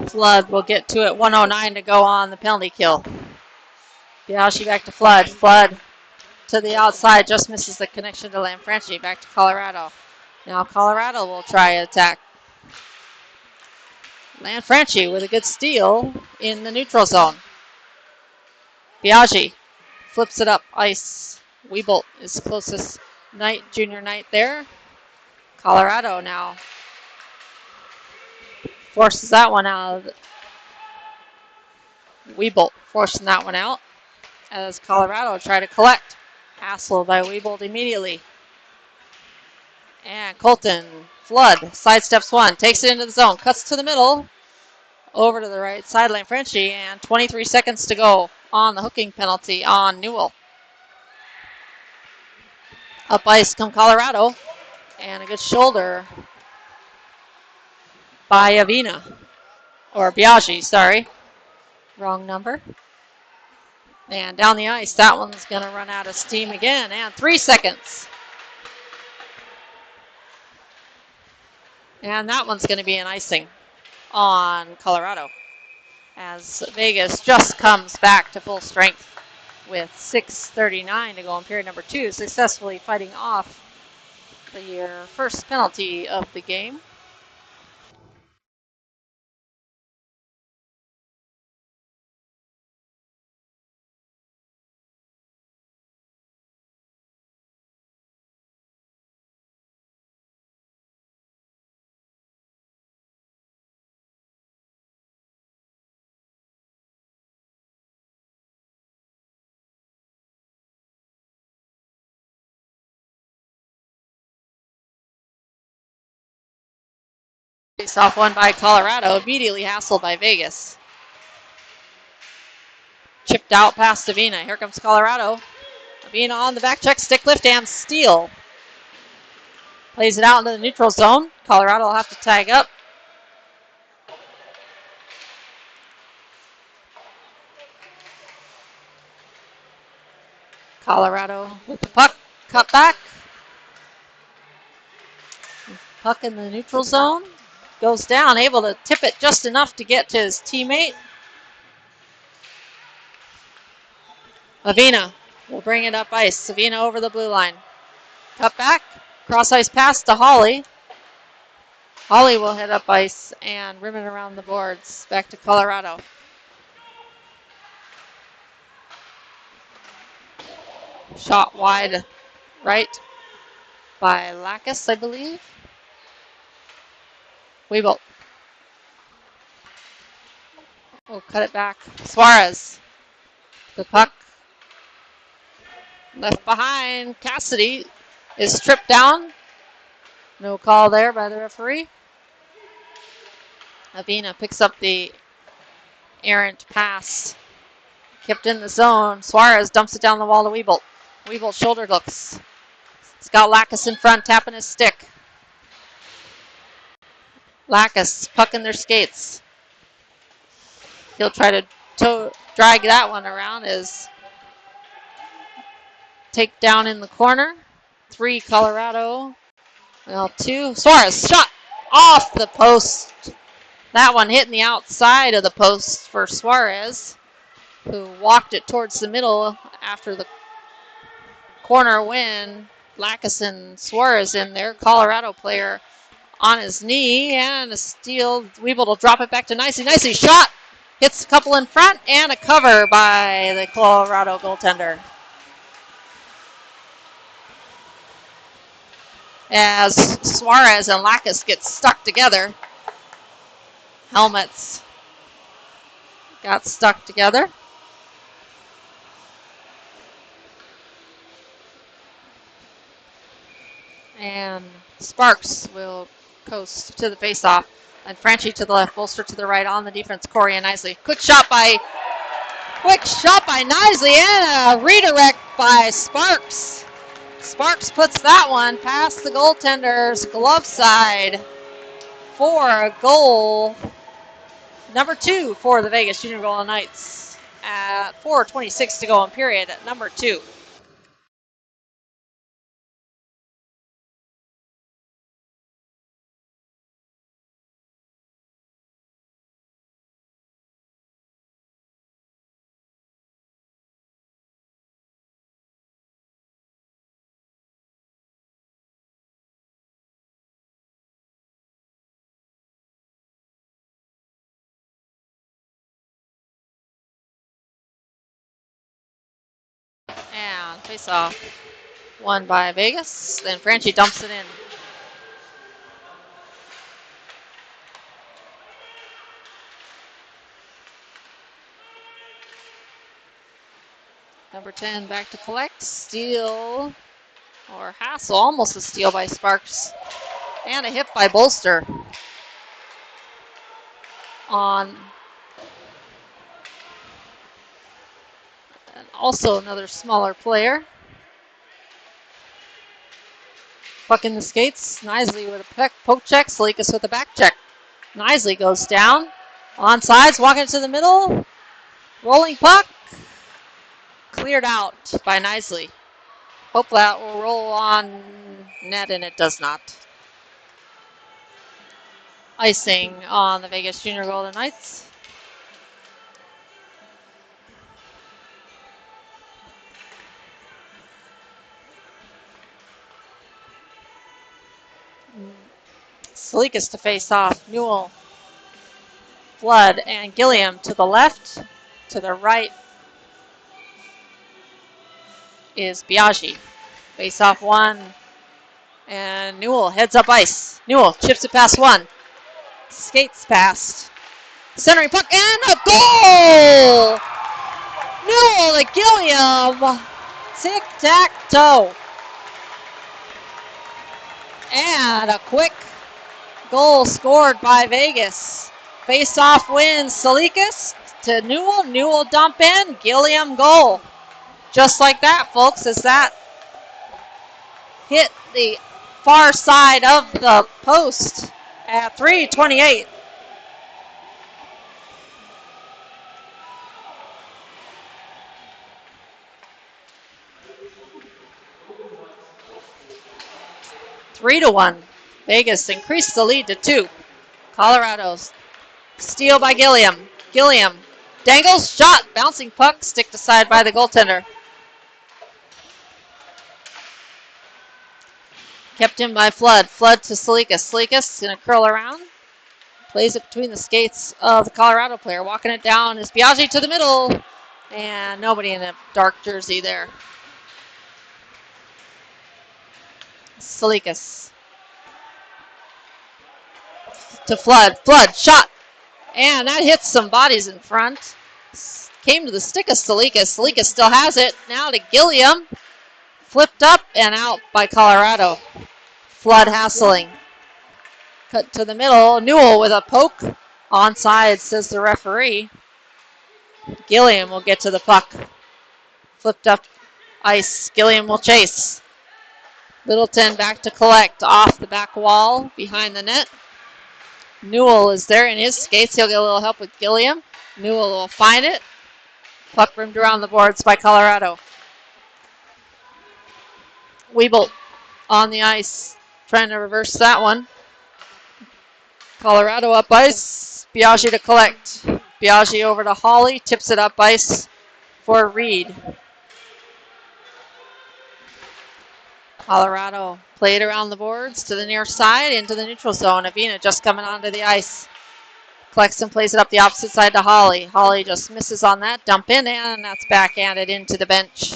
Flood will get to it. 1:09 to go on the penalty kill. Biaggi back to Flood. Flood to the outside. Just misses the connection to Lanfranchi. Back to Colorado. Now Colorado will try attack. Lanfranchi with a good steal in the neutral zone. Biaggi flips it up ice. Wieboldt is closest junior knight there. Colorado now forces that one out. Wieboldt forcing that one out as Colorado try to collect. Hassle by Wieboldt immediately. And Colton Flood sidesteps one, takes it into the zone, cuts to the middle, over to the right sideline. Frenchie, and 23 seconds to go on the hooking penalty on Newell. Up ice come Colorado, and a good shoulder by Avina, or Biaggi, sorry. Wrong number. And down the ice, that one's going to run out of steam again, and 3 seconds. And that one's going to be an icing on Colorado as Vegas just comes back to full strength with 6:39 to go in period number 2, successfully fighting off the first penalty of the game. Face off one by Colorado, immediately hassled by Vegas. Chipped out past Avina. Here comes Colorado. Avina on the back check, stick lift and steal. Plays it out into the neutral zone. Colorado will have to tag up. Colorado with the puck, cut back. Puck in the neutral zone. Goes down, able to tip it just enough to get to his teammate. Avina will bring it up ice. Avina over the blue line. Cut back, cross ice pass to Holly. Holly will hit up ice and rim it around the boards. Back to Colorado. Shot wide right by Lacus, I believe. Wieboldt. We'll cut it back. Suarez. The puck left behind. Cassidy is stripped down. No call there by the referee. Avina picks up the errant pass. Kept in the zone. Suarez dumps it down the wall to Wieboldt. Wieboldt shoulder looks. He's got Lacus in front, tapping his stick. Lacus, puck in their skates. He'll try to drag that one around as take down in the corner. 3 Colorado. Well, 2. Suarez shot off the post. That one hitting the outside of the post for Suarez, who walked it towards the middle after the corner win. Lacus and Suarez in there. Colorado player on his knee, and a steal. Wieboldt will drop it back to Knisley. Knisley shot. Hits a couple in front, and a cover by the Colorado goaltender. As Suarez and Lacus get stuck together. Helmets got stuck together. And Sparks will coast to the faceoff. And Franchi to the left, Bolster to the right on the defense. Khoury and Knisley. Quick shot by Knisley, and a redirect by Sparks. Sparks puts that one past the goaltender's glove side for a goal. Number 2 for the Vegas Junior Golden Knights at 4:26 to go in period at number 2. Face off. Won by Vegas. Then Franchi dumps it in. Number 10 back to collect. Steal or hassle. Almost a steal by Sparks. And a hit by Bolster. On. And also another smaller player. Puck in the skates. Knisley with a poke check. Tselikis with a back check. Knisley goes down. Onsides, walking to the middle. Rolling puck. Cleared out by Knisley. Hope that will roll on net, and it does not. Icing on the Vegas Junior Golden Knights. Tselikis to face off. Newell, Flood, and Gilliam to the left. To the right is Biaggi. Face off one. And Newell heads up ice. Newell chips it past one. Skates past. Centering puck and a goal! Newell to Gilliam. Tic-tac-toe. And a quick goal scored by Vegas. Face-off wins Tselikis to Newell. Newell dump in. Gilliam goal. Just like that, folks, as that hit the far side of the post at 3:28. Three to 1. Vegas increased the lead to 2. Colorado's steal by Gilliam. Gilliam dangles, shot, bouncing puck, sticked aside by the goaltender. Kept in by Flood. Flood to Tselikis. Tselikis going to curl around. Plays it between the skates of the Colorado player. Walking it down is Biaggi to the middle. And nobody in a dark jersey there. Tselikis. To Flood. Flood, shot. And that hits some bodies in front. Came to the stick of Tselikis. Tselikis still has it. Now to Gilliam. Flipped up and out by Colorado. Flood hassling. Cut to the middle. Newell with a poke. Onside, says the referee. Gilliam will get to the puck. Flipped up ice. Gilliam will chase. Littleton back to collect. Off the back wall behind the net. Newell is there in his skates. He'll get a little help with Gilliam. Newell will find it. Puck rimmed around the boards by Colorado. Wieboldt on the ice, trying to reverse that one. Colorado up ice. Biaggi to collect. Biaggi over to Hawley, tips it up ice for Reed. Colorado played around the boards to the near side, into the neutral zone. Avina just coming onto the ice. Collects and plays it up the opposite side to Hawley. Hawley just misses on that. Dump in, and that's backhanded into the bench.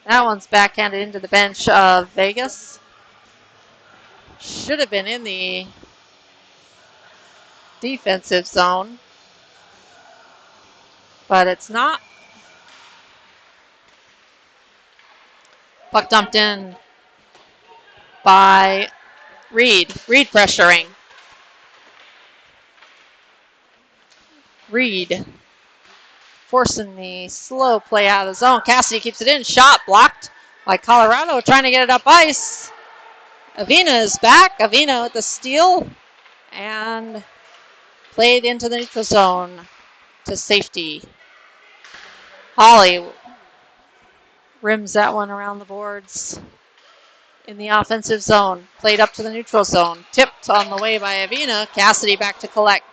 That one's backhanded into the bench of Vegas. Should have been in the defensive zone, but it's not. Puck dumped in by Reed. Reed pressuring. Reed forcing the slow play out of the zone. Cassidy keeps it in. Shot blocked by Colorado, trying to get it up ice. Avina is back. Avina with the steal and played into the neutral zone to safety. Hawley rims that one around the boards in the offensive zone. Played up to the neutral zone. Tipped on the way by Avina. Cassidy back to collect.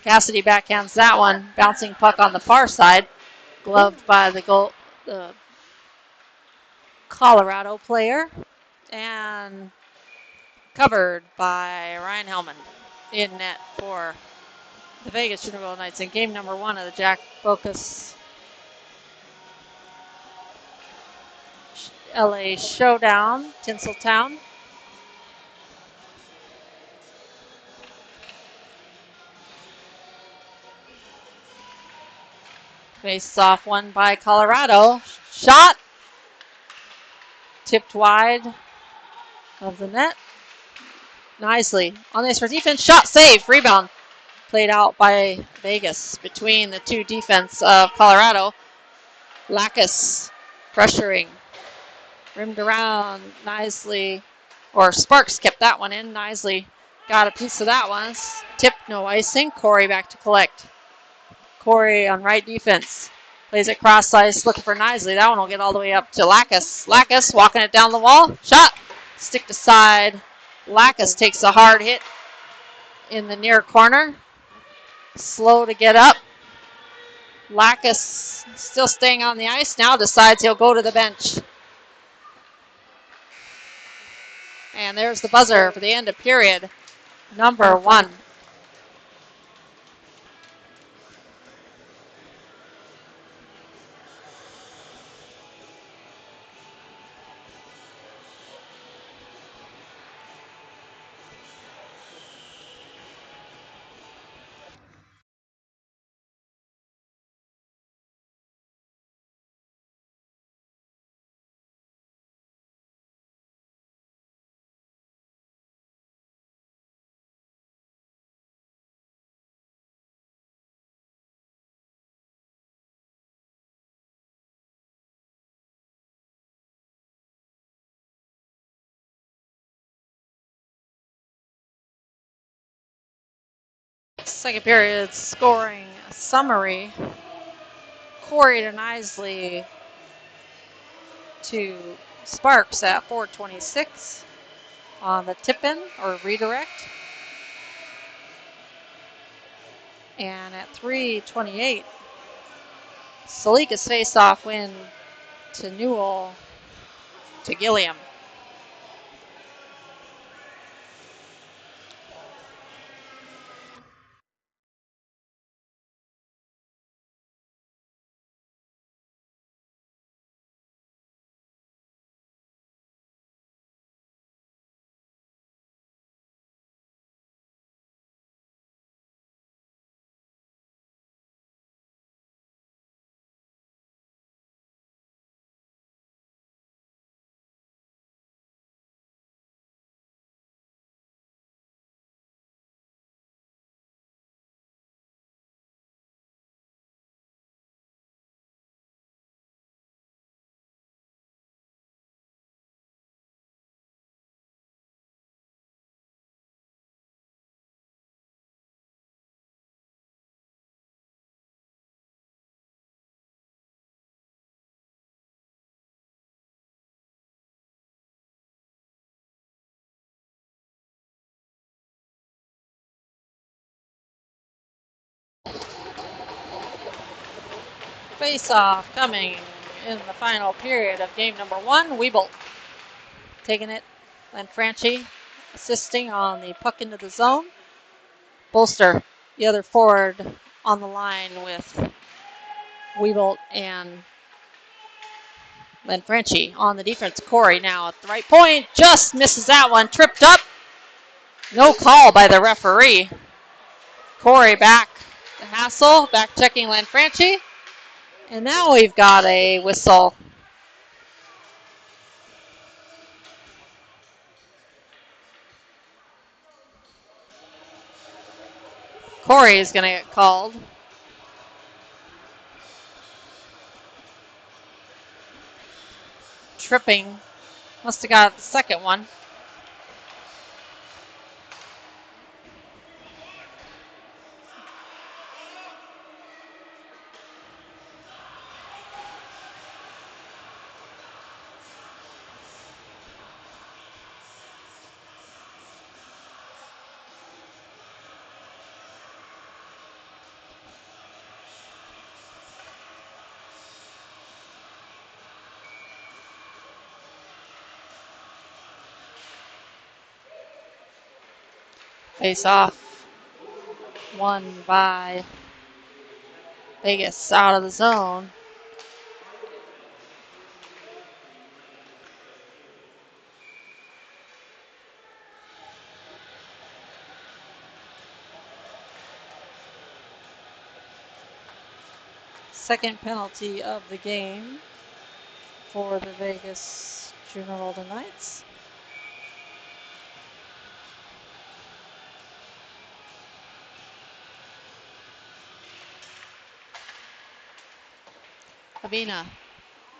Cassidy backhands that one. Bouncing puck on the far side. Gloved by the Colorado player. And covered by Ryan Hellman in net for the Vegas Junior Golden Knights in game number 1 of the Jack Bowkus LA Showdown, Tinseltown. Face off one by Colorado. Shot. Tipped wide of the net. Knisley on the ice for defense. Shot save. Rebound. Played out by Vegas between the two defense of Colorado. Bowkus pressuring. Rimmed around. Knisley, or Sparks kept that one in. Knisley got a piece of that one. Tip, no icing. Khoury back to collect. Khoury on right defense. Plays it cross ice, looking for Knisley. That one will get all the way up to Bowkus. Bowkus walking it down the wall. Shot. Stick to side. Bowkus takes a hard hit in the near corner. Slow to get up. Bowkus still staying on the ice. Now decides he'll go to the bench. And there's the buzzer for the end of period number 1. Second period scoring summary. Khoury to Knisley to Sparks at 4:26 on the tip-in or redirect. And at 3:28, Tselikis face-off win to Newell to Gilliam. Face-off coming in the final period of game number 1. Wieboldt taking it. Lanfranchi assisting on the puck into the zone. Bolster, the other forward, on the line with Wieboldt and Lanfranchi on the defense. Khoury now at the right point. Just misses that one. Tripped up. No call by the referee. Khoury back to Hassel. Back checking Lanfranchi. And now we've got a whistle. Khoury is going to get called. Tripping. Must have got the second one. Face off. Won by Vegas out of the zone. Second penalty of the game for the Vegas Junior Golden Knights. Avina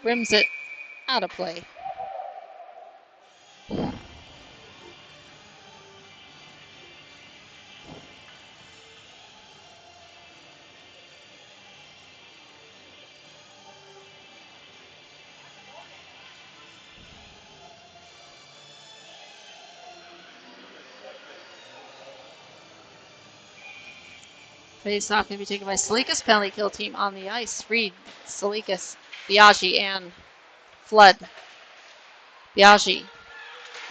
rims it out of play. Face off can be taken by Tselikis. Penalty kill team on the ice. Reed, Tselikis, Biaggi, and Flood. Biaggi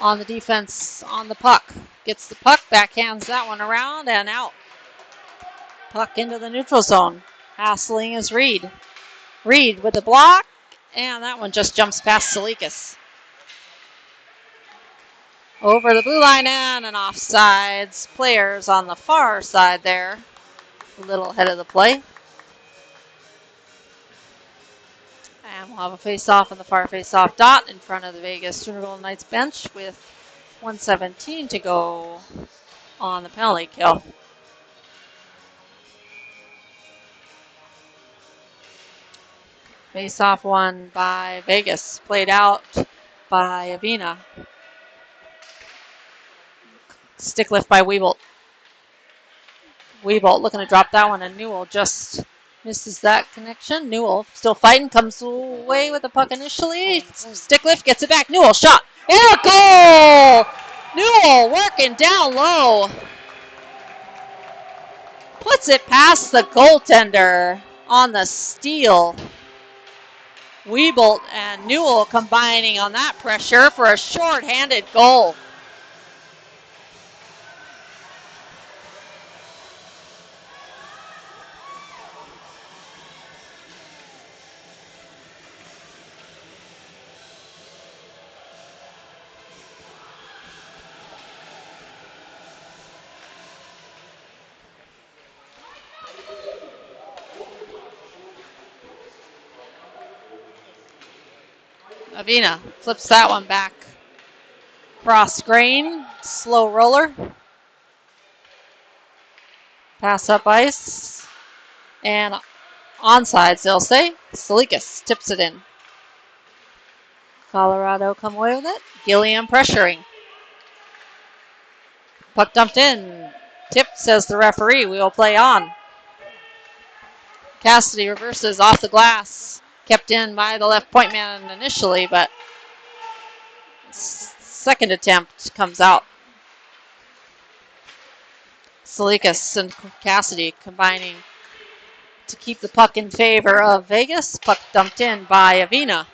on the defense on the puck. Gets the puck, backhands that one around and out. Puck into the neutral zone. Hassling is Reed. Reed with the block, and that one just jumps past Tselikis. Over the blue line and an offsides. Players on the far side there. A little ahead of the play. And we'll have a face-off on the far face-off dot in front of the Vegas Junior Golden Knights bench with 1:17 to go on the penalty kill. Face-off won by Vegas, played out by Avina. Stick lift by Wieboldt. Wieboldt looking to drop that one, and Newell just misses that connection. Newell still fighting, comes away with the puck initially. Stick lift, gets it back. Newell shot. And a goal! Newell working down low. Puts it past the goaltender on the steal. Wieboldt and Newell combining on that pressure for a short-handed goal. Avina flips that one back. Cross screen, slow roller. Pass up ice. And onsides, they'll say. Tselikis tips it in. Colorado come away with it. Gilliam pressuring. Puck dumped in. Tip, says the referee. We will play on. Cassidy reverses off the glass. Kept in by the left point man initially, but second attempt comes out. Tselikis and Cassidy combining to keep the puck in favor of Vegas. Puck dumped in by Avina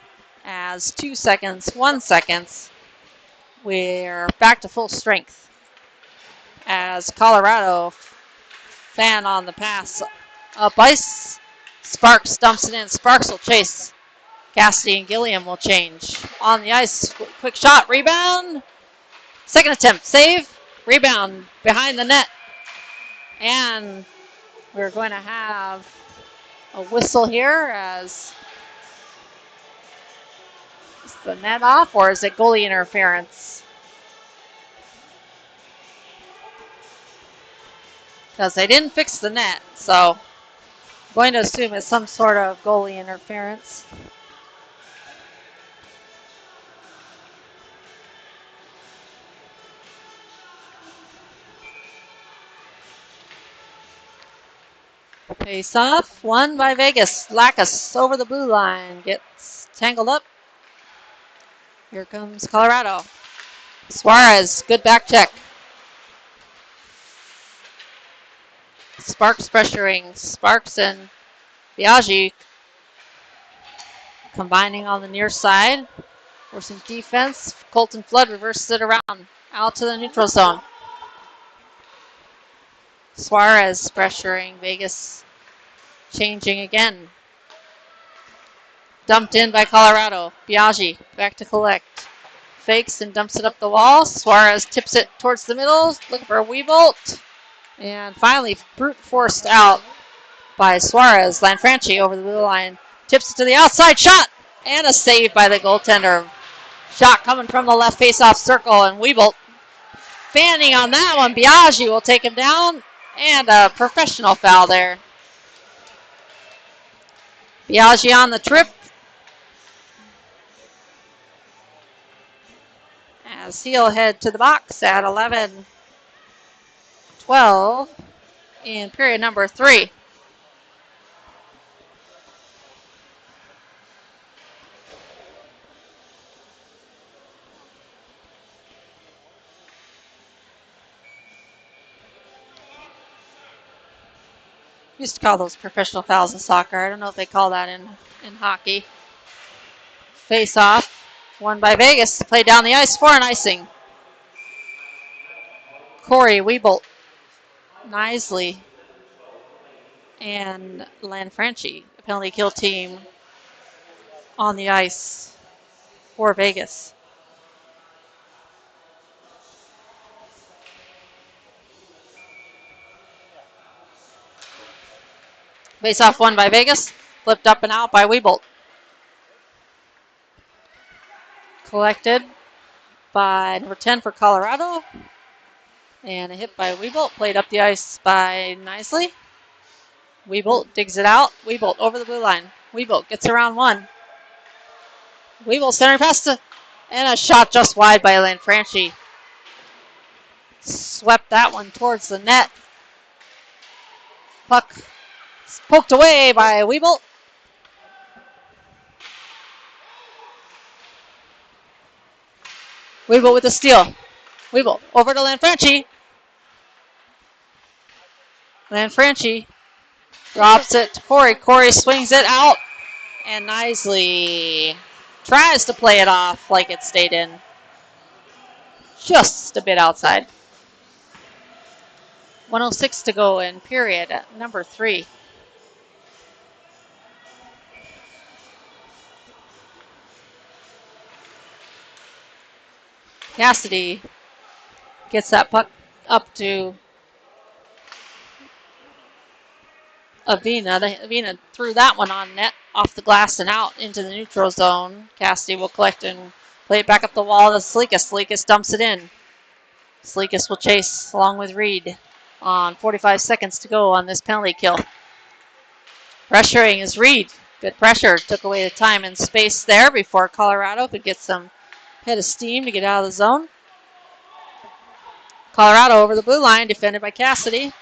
as 2 seconds, 1 second. We're back to full strength as Colorado fan on the pass up ice. Sparks dumps it in. Sparks will chase. Cassidy and Gilliam will change. On the ice, quick shot, rebound. Second attempt, save. Rebound behind the net. And we're going to have a whistle here as is the net off, or is it goalie interference? Because they didn't fix the net, so I'm going to assume it's some sort of goalie interference. Face off, won by Vegas. Lacus over the blue line, gets tangled up. Here comes Colorado. Suarez, good back check. Sparks pressuring. Sparks and Biaggi combining on the near side. Forcing defense. Colton Flood reverses it around. Out to the neutral zone. Suarez pressuring. Vegas changing again. Dumped in by Colorado. Biaggi back to collect. Fakes and dumps it up the wall. Suarez tips it towards the middle. Looking for a Wieboldt. And finally, brute forced out by Suarez. Lanfranchi over the blue line. Tips it to the outside shot. And a save by the goaltender. Shot coming from the left face-off circle. And Wieboldt fanning on that one. Biaggi will take him down. And a professional foul there. Biaggi on the trip. As he'll head to the box at 11-12 in period number 3. Used to call those professional fouls in soccer. I don't know if they call that in hockey. Face off, won by Vegas to play down the ice for an icing. Khoury, Wieboldt, Knisley, and Lanfranchi, the penalty kill team on the ice for Vegas. Face off won by Vegas, flipped up and out by Wieboldt. Collected by number 10 for Colorado. And a hit by Wieboldt, played up the ice by Knisley. Wieboldt digs it out. Wieboldt over the blue line. Wieboldt gets around one. Wieboldt center pass to, and a shot just wide by Lanfranchi. Swept that one towards the net. Puck poked away by Wieboldt. Wieboldt with the steal. Wieboldt over to Lanfranchi. Lanfranchi drops it to Khoury. Khoury swings it out. And Knisley tries to play it off like it stayed in. Just a bit outside. 1:06 to go in period number 3. Cassidy gets that puck up to Avina. Avina threw that one on net, off the glass and out into the neutral zone. Cassidy will collect and play it back up the wall to Tselikis. Tselikis dumps it in. Tselikis will chase along with Reed on 45 seconds to go on this penalty kill. Pressuring is Reed. Good pressure. Took away the time and space there before Colorado could get some head of steam to get out of the zone. Colorado over the blue line, defended by Cassidy.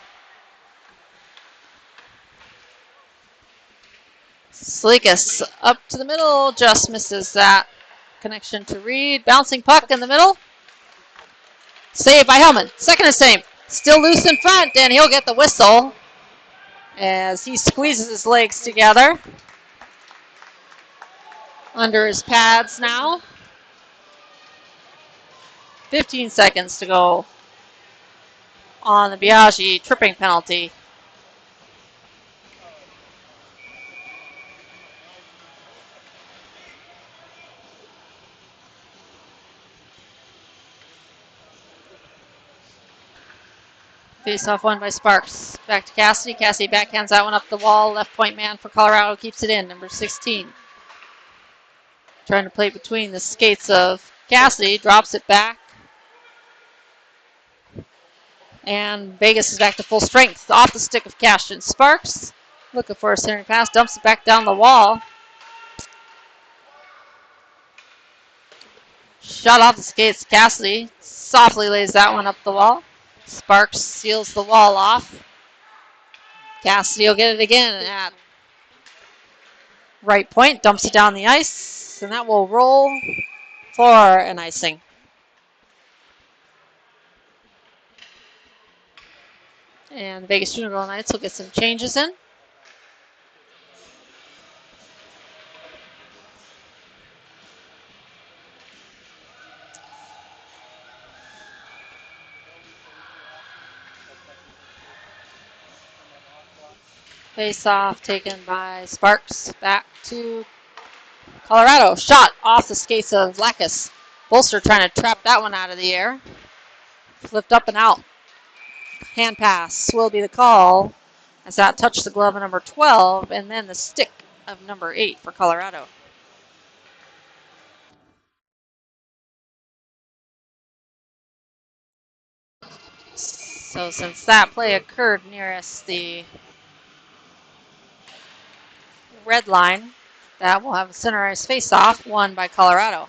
Tselikis up to the middle, just misses that connection to Reed. Bouncing puck in the middle. Saved by Hellman. Second and save. Still loose in front, and he'll get the whistle as he squeezes his legs together. Under his pads now. 15 seconds to go on the Biaggi tripping penalty. Face-off won by Sparks. Back to Cassidy. Cassidy backhands that one up the wall. Left point man for Colorado keeps it in. Number 16. Trying to play between the skates of Cassidy. Drops it back. And Vegas is back to full strength. Off the stick of Cassidy. Sparks looking for a centering pass. Dumps it back down the wall. Shot off the skates. Cassidy softly lays that one up the wall. Sparks seals the wall off. Cassidy will get it again at right point. Dumps it down the ice. And that will roll for an icing. And the Vegas Junior Golden Knights will get some changes in. Face off taken by Sparks. Back to Colorado. Shot off the skates of Bowkus. Bolster trying to trap that one out of the air. Flipped up and out. Hand pass will be the call as that touched the glove of number 12 and then the stick of number 8 for Colorado. So since that play occurred nearest the red line, that will have a center ice face-off, won by Colorado.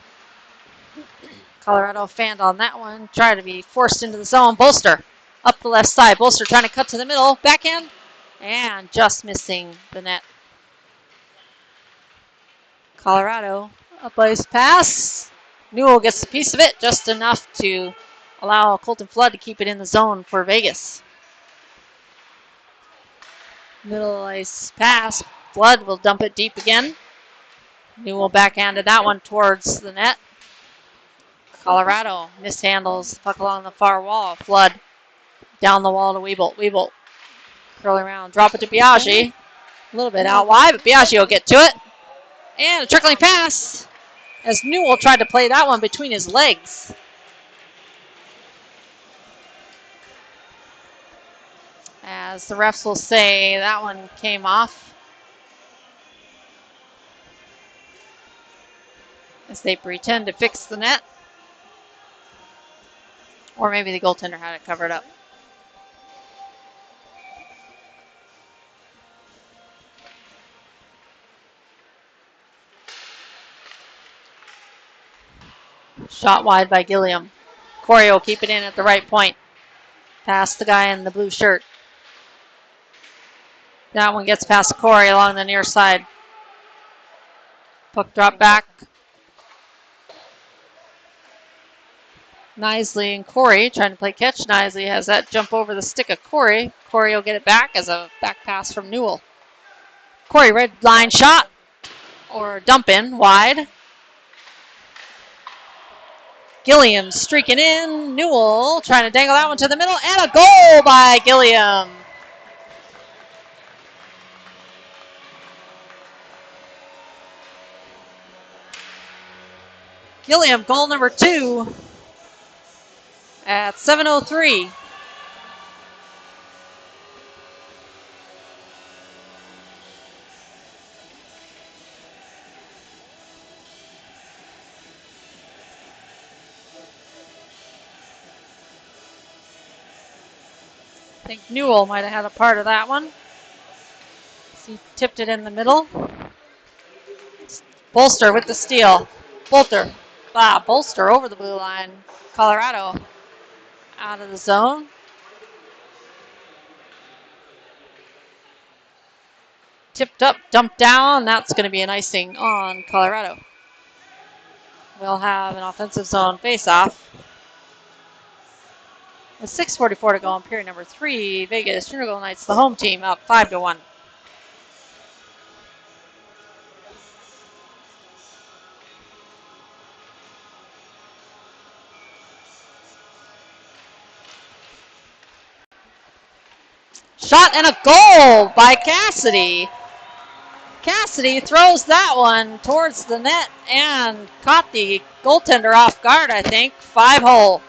Colorado fanned on that one, tried to be forced into the zone. Bolster up the left side. Bolster trying to cut to the middle, backhand, and just missing the net. Colorado, up ice pass. Newell gets a piece of it, just enough to allow Colton Flood to keep it in the zone for Vegas. Middle ice pass. Flood will dump it deep again. Newell backhanded that one towards the net. Colorado mishandles puck along the far wall. Flood down the wall to Wieboldt. Wieboldt curling around. Drop it to Biaggi. A little bit out wide, but Biaggi will get to it. And a trickling pass as Newell tried to play that one between his legs. As the refs will say, that one came off. As they pretend to fix the net. Or maybe the goaltender had it covered up. Shot wide by Gilliam. Khoury will keep it in at the right point. Past the guy in the blue shirt. That one gets past Khoury along the near side. Puck drop back. Knisley and Khoury trying to play catch. Knisley has that jump over the stick of Khoury. Khoury will get it back as a back pass from Newell. Khoury, red line shot. Or dump in, wide. Gilliam streaking in. Newell trying to dangle that one to the middle. And a goal by Gilliam. Gilliam, goal number 2 at 7:03. I think Newell might have had a part of that one. He tipped it in the middle. Bolster with the steal. Bolster over the blue line. Colorado out of the zone. Tipped up, dumped down. That's going to be an icing on Colorado. We'll have an offensive zone face-off. With 6:44 to go in period number 3, Vegas Junior Gold Knights, the home team, up 5-1. Shot and a goal by Cassidy. Cassidy throws that one towards the net and caught the goaltender off guard, I think. 5-hole.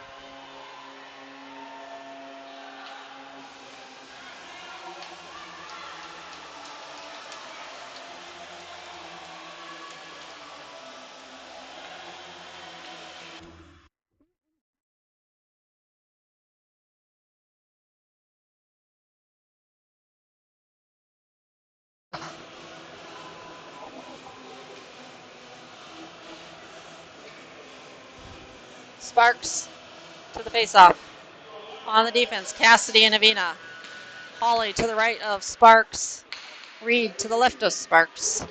Sparks to the faceoff. On the defense, Cassidy and Avina. Hawley to the right of Sparks. Reed to the left of Sparks.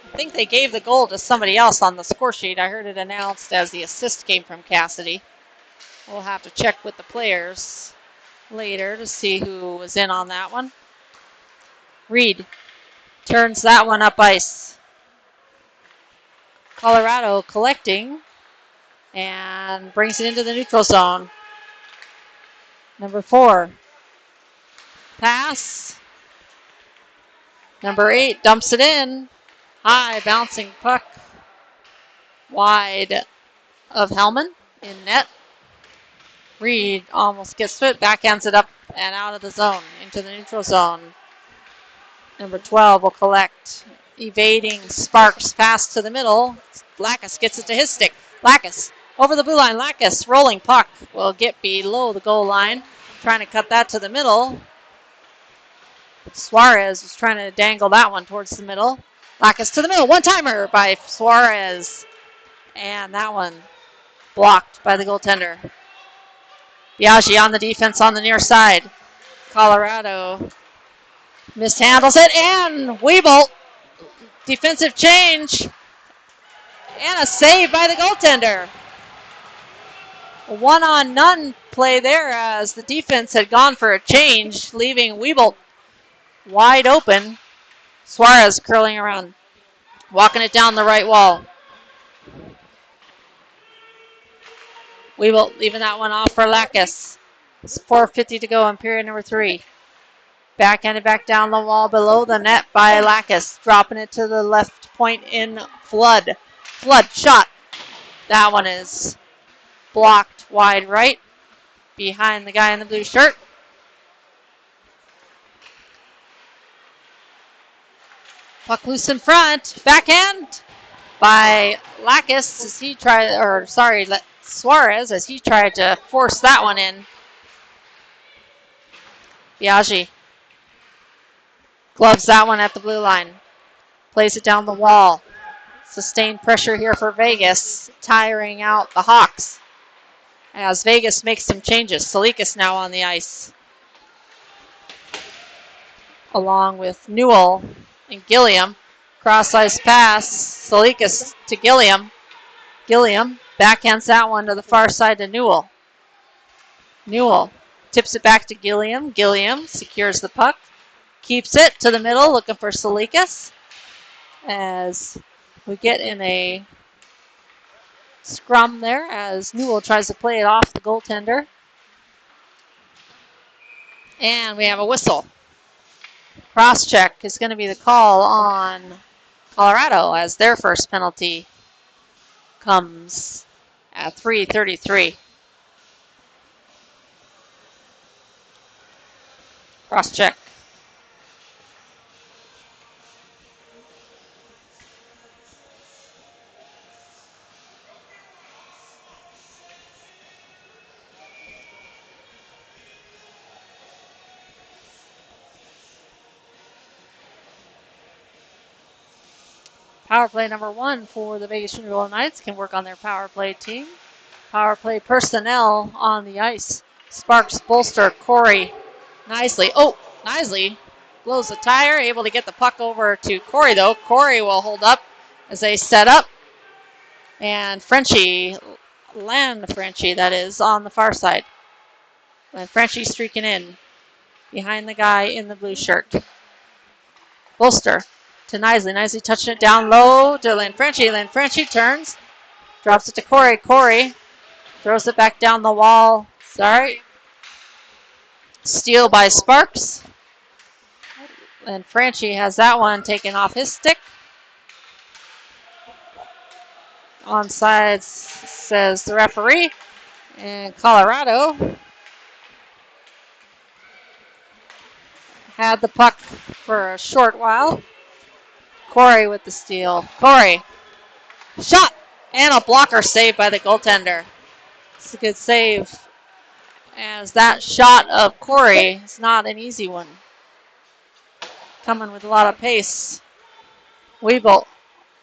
I think they gave the goal to somebody else on the score sheet. I heard it announced as the assist came from Cassidy. We'll have to check with the players later to see who was in on that one. Reed turns that one up ice. Colorado collecting and brings it into the neutral zone. Number 4. Pass. Number 8 dumps it in. High bouncing puck. Wide of Hellman in net. Reed almost gets to it, backhands it up and out of the zone, into the neutral zone. Number 12 will collect, evading Sparks pass to the middle. Bowkus gets it to his stick. Bowkus over the blue line. Bowkus rolling puck will get below the goal line, trying to cut that to the middle. Suarez was trying to dangle that one towards the middle. Bowkus to the middle. One-timer by Suarez. And that one blocked by the goaltender. Biaggi on the defense on the near side. Colorado mishandles it, and Wieboldt, defensive change, and a save by the goaltender. A one-on-none play there as the defense had gone for a change, leaving Wieboldt wide open. Suarez curling around, walking it down the right wall. Wieboldt leaving that one off for Bowkus. It's 4:50 to go in period number 3. Backhanded back down the wall below the net by Bowkus. Dropping it to the left point in Flood. Flood shot. That one is blocked wide right behind the guy in the blue shirt. Puck loose in front. Backhand by Bowkus as he tried, or sorry, Suarez as he tried to force that one in. Biaggi gloves that one at the blue line. Plays it down the wall. Sustained pressure here for Vegas, tiring out the Hawks. As Vegas makes some changes. Tselikis now on the ice. Along with Newell and Gilliam. Cross-ice pass. Tselikis to Gilliam. Gilliam backhands that one to the far side to Newell. Newell tips it back to Gilliam. Gilliam secures the puck. Keeps it to the middle, looking for Tselikis. As we get in a scrum there as Newell tries to play it off the goaltender. And we have a whistle. Cross-check is going to be the call on Colorado as their first penalty comes at 3:33. Cross-check. Power play number 1 for the Vegas Golden Knights can work on their power play team. Power play personnel on the ice. Sparks, Bolster, Khoury, Knisley. Oh, Knisley blows the tire, able to get the puck over to Khoury though. Khoury will hold up as they set up. And Frenchie, Frenchie that is, on the far side. And Frenchie streaking in behind the guy in the blue shirt. Bolster to Knisley. Knisley touching it down low to Frenchie. Frenchie turns, drops it to Khoury. Khoury throws it back down the wall. Sorry. Steal by Sparks. And Frenchie has that one taken off his stick. Onside, says the referee. And Colorado had the puck for a short while. Khoury with the steal. Khoury. Shot! And a blocker save by the goaltender. It's a good save. As that shot of Khoury is not an easy one. Coming with a lot of pace. Wieboldt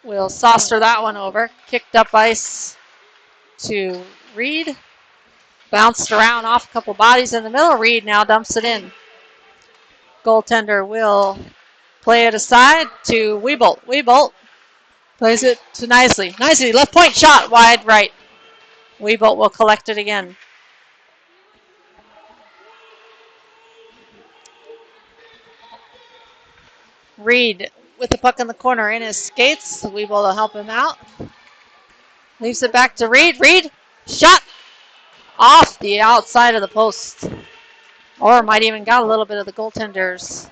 will saucer that one over. Kicked up ice to Reed. Bounced around off a couple bodies in the middle. Reed now dumps it in. Goaltender will play it aside to Wieboldt. Wieboldt plays it to Knisley. Knisley, left point shot, wide right. Wieboldt will collect it again. Reed with the puck in the corner in his skates. Wieboldt will help him out. Leaves it back to Reed. Reed, shot off the outside of the post. Or might even got a little bit of the goaltender's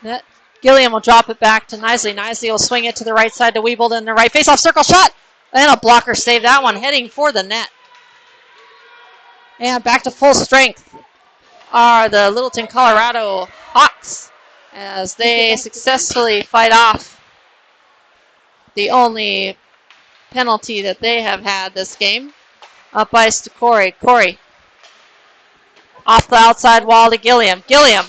net. Gilliam will drop it back to Knisley. Knisley will swing it to the right side to Wieboldt in the right face-off circle shot. And a blocker saved that one, heading for the net. And back to full strength are the Littleton, Colorado Hawks as they successfully fight off the only penalty that they have had this game. Up ice to Khoury. Khoury off the outside wall to Gilliam. Gilliam,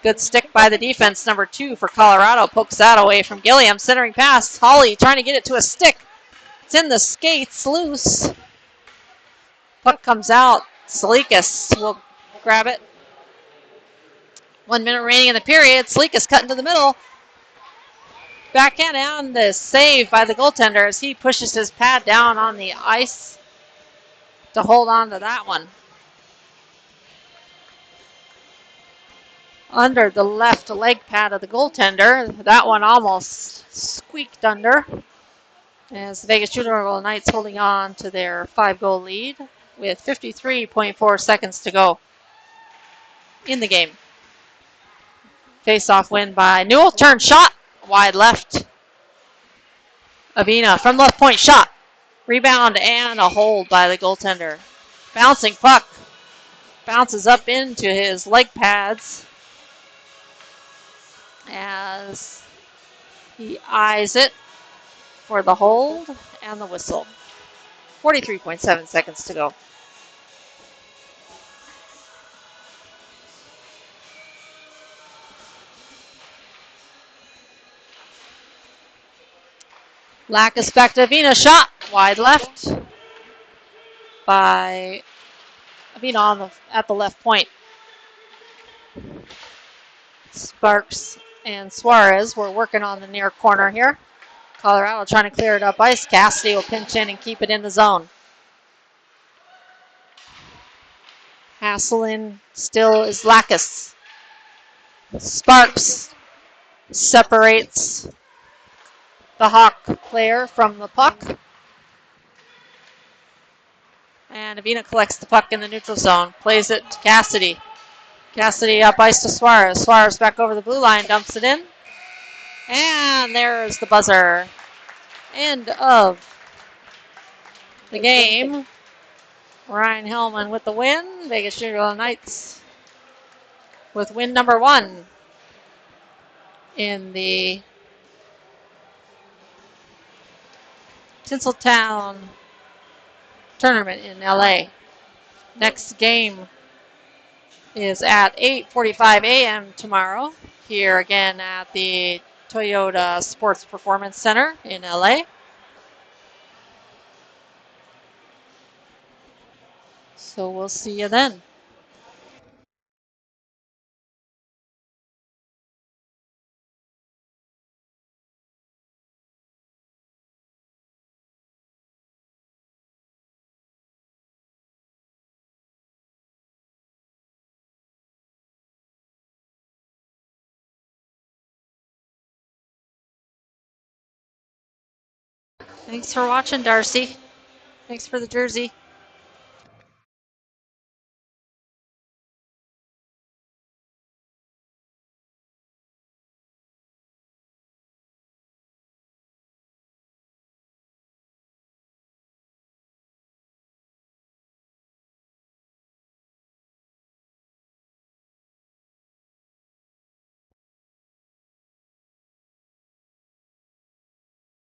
good stick by the defense. Number 2 for Colorado pokes that away from Gilliam. Centering pass. Holly trying to get it to a stick. It's in the skates, loose. Puck comes out. Tselikis will grab it. 1 minute remaining in the period. Tselikis cutting to the middle. Backhand and the save by the goaltender as he pushes his pad down on the ice to hold on to that one. Under the left leg pad of the goaltender. That one almost squeaked under. As the Vegas Junior Knights holding on to their 5-goal lead with 53.4 seconds to go in the game. Face-off win by Newell. Turn shot. Wide left. Avina from left point shot. Rebound and a hold by the goaltender. Bouncing puck. Bounces up into his leg pads as he eyes it for the hold and the whistle. 43.7 seconds to go. Lacus back to Avina. Shot. Wide left by Avina at the left point. Sparks and Suarez were working on the near corner here. Colorado trying to clear it up ice. Cassidy will pinch in and keep it in the zone. Hassling still is Lacus. Sparks separates the Hawk player from the puck. And Avina collects the puck in the neutral zone. Plays it to Cassidy. Cassidy up ice to Suarez. Suarez back over the blue line. Dumps it in. And there's the buzzer. End of the game. Ryan Hellman with the win. Vegas Junior Knights with win number 1 in the Tinseltown tournament in LA. Next game is at 8:45 a.m. tomorrow, here again at the Toyota Sports Performance Center in LA. So we'll see you then. Thanks for watching, Darcy. Thanks for the jersey.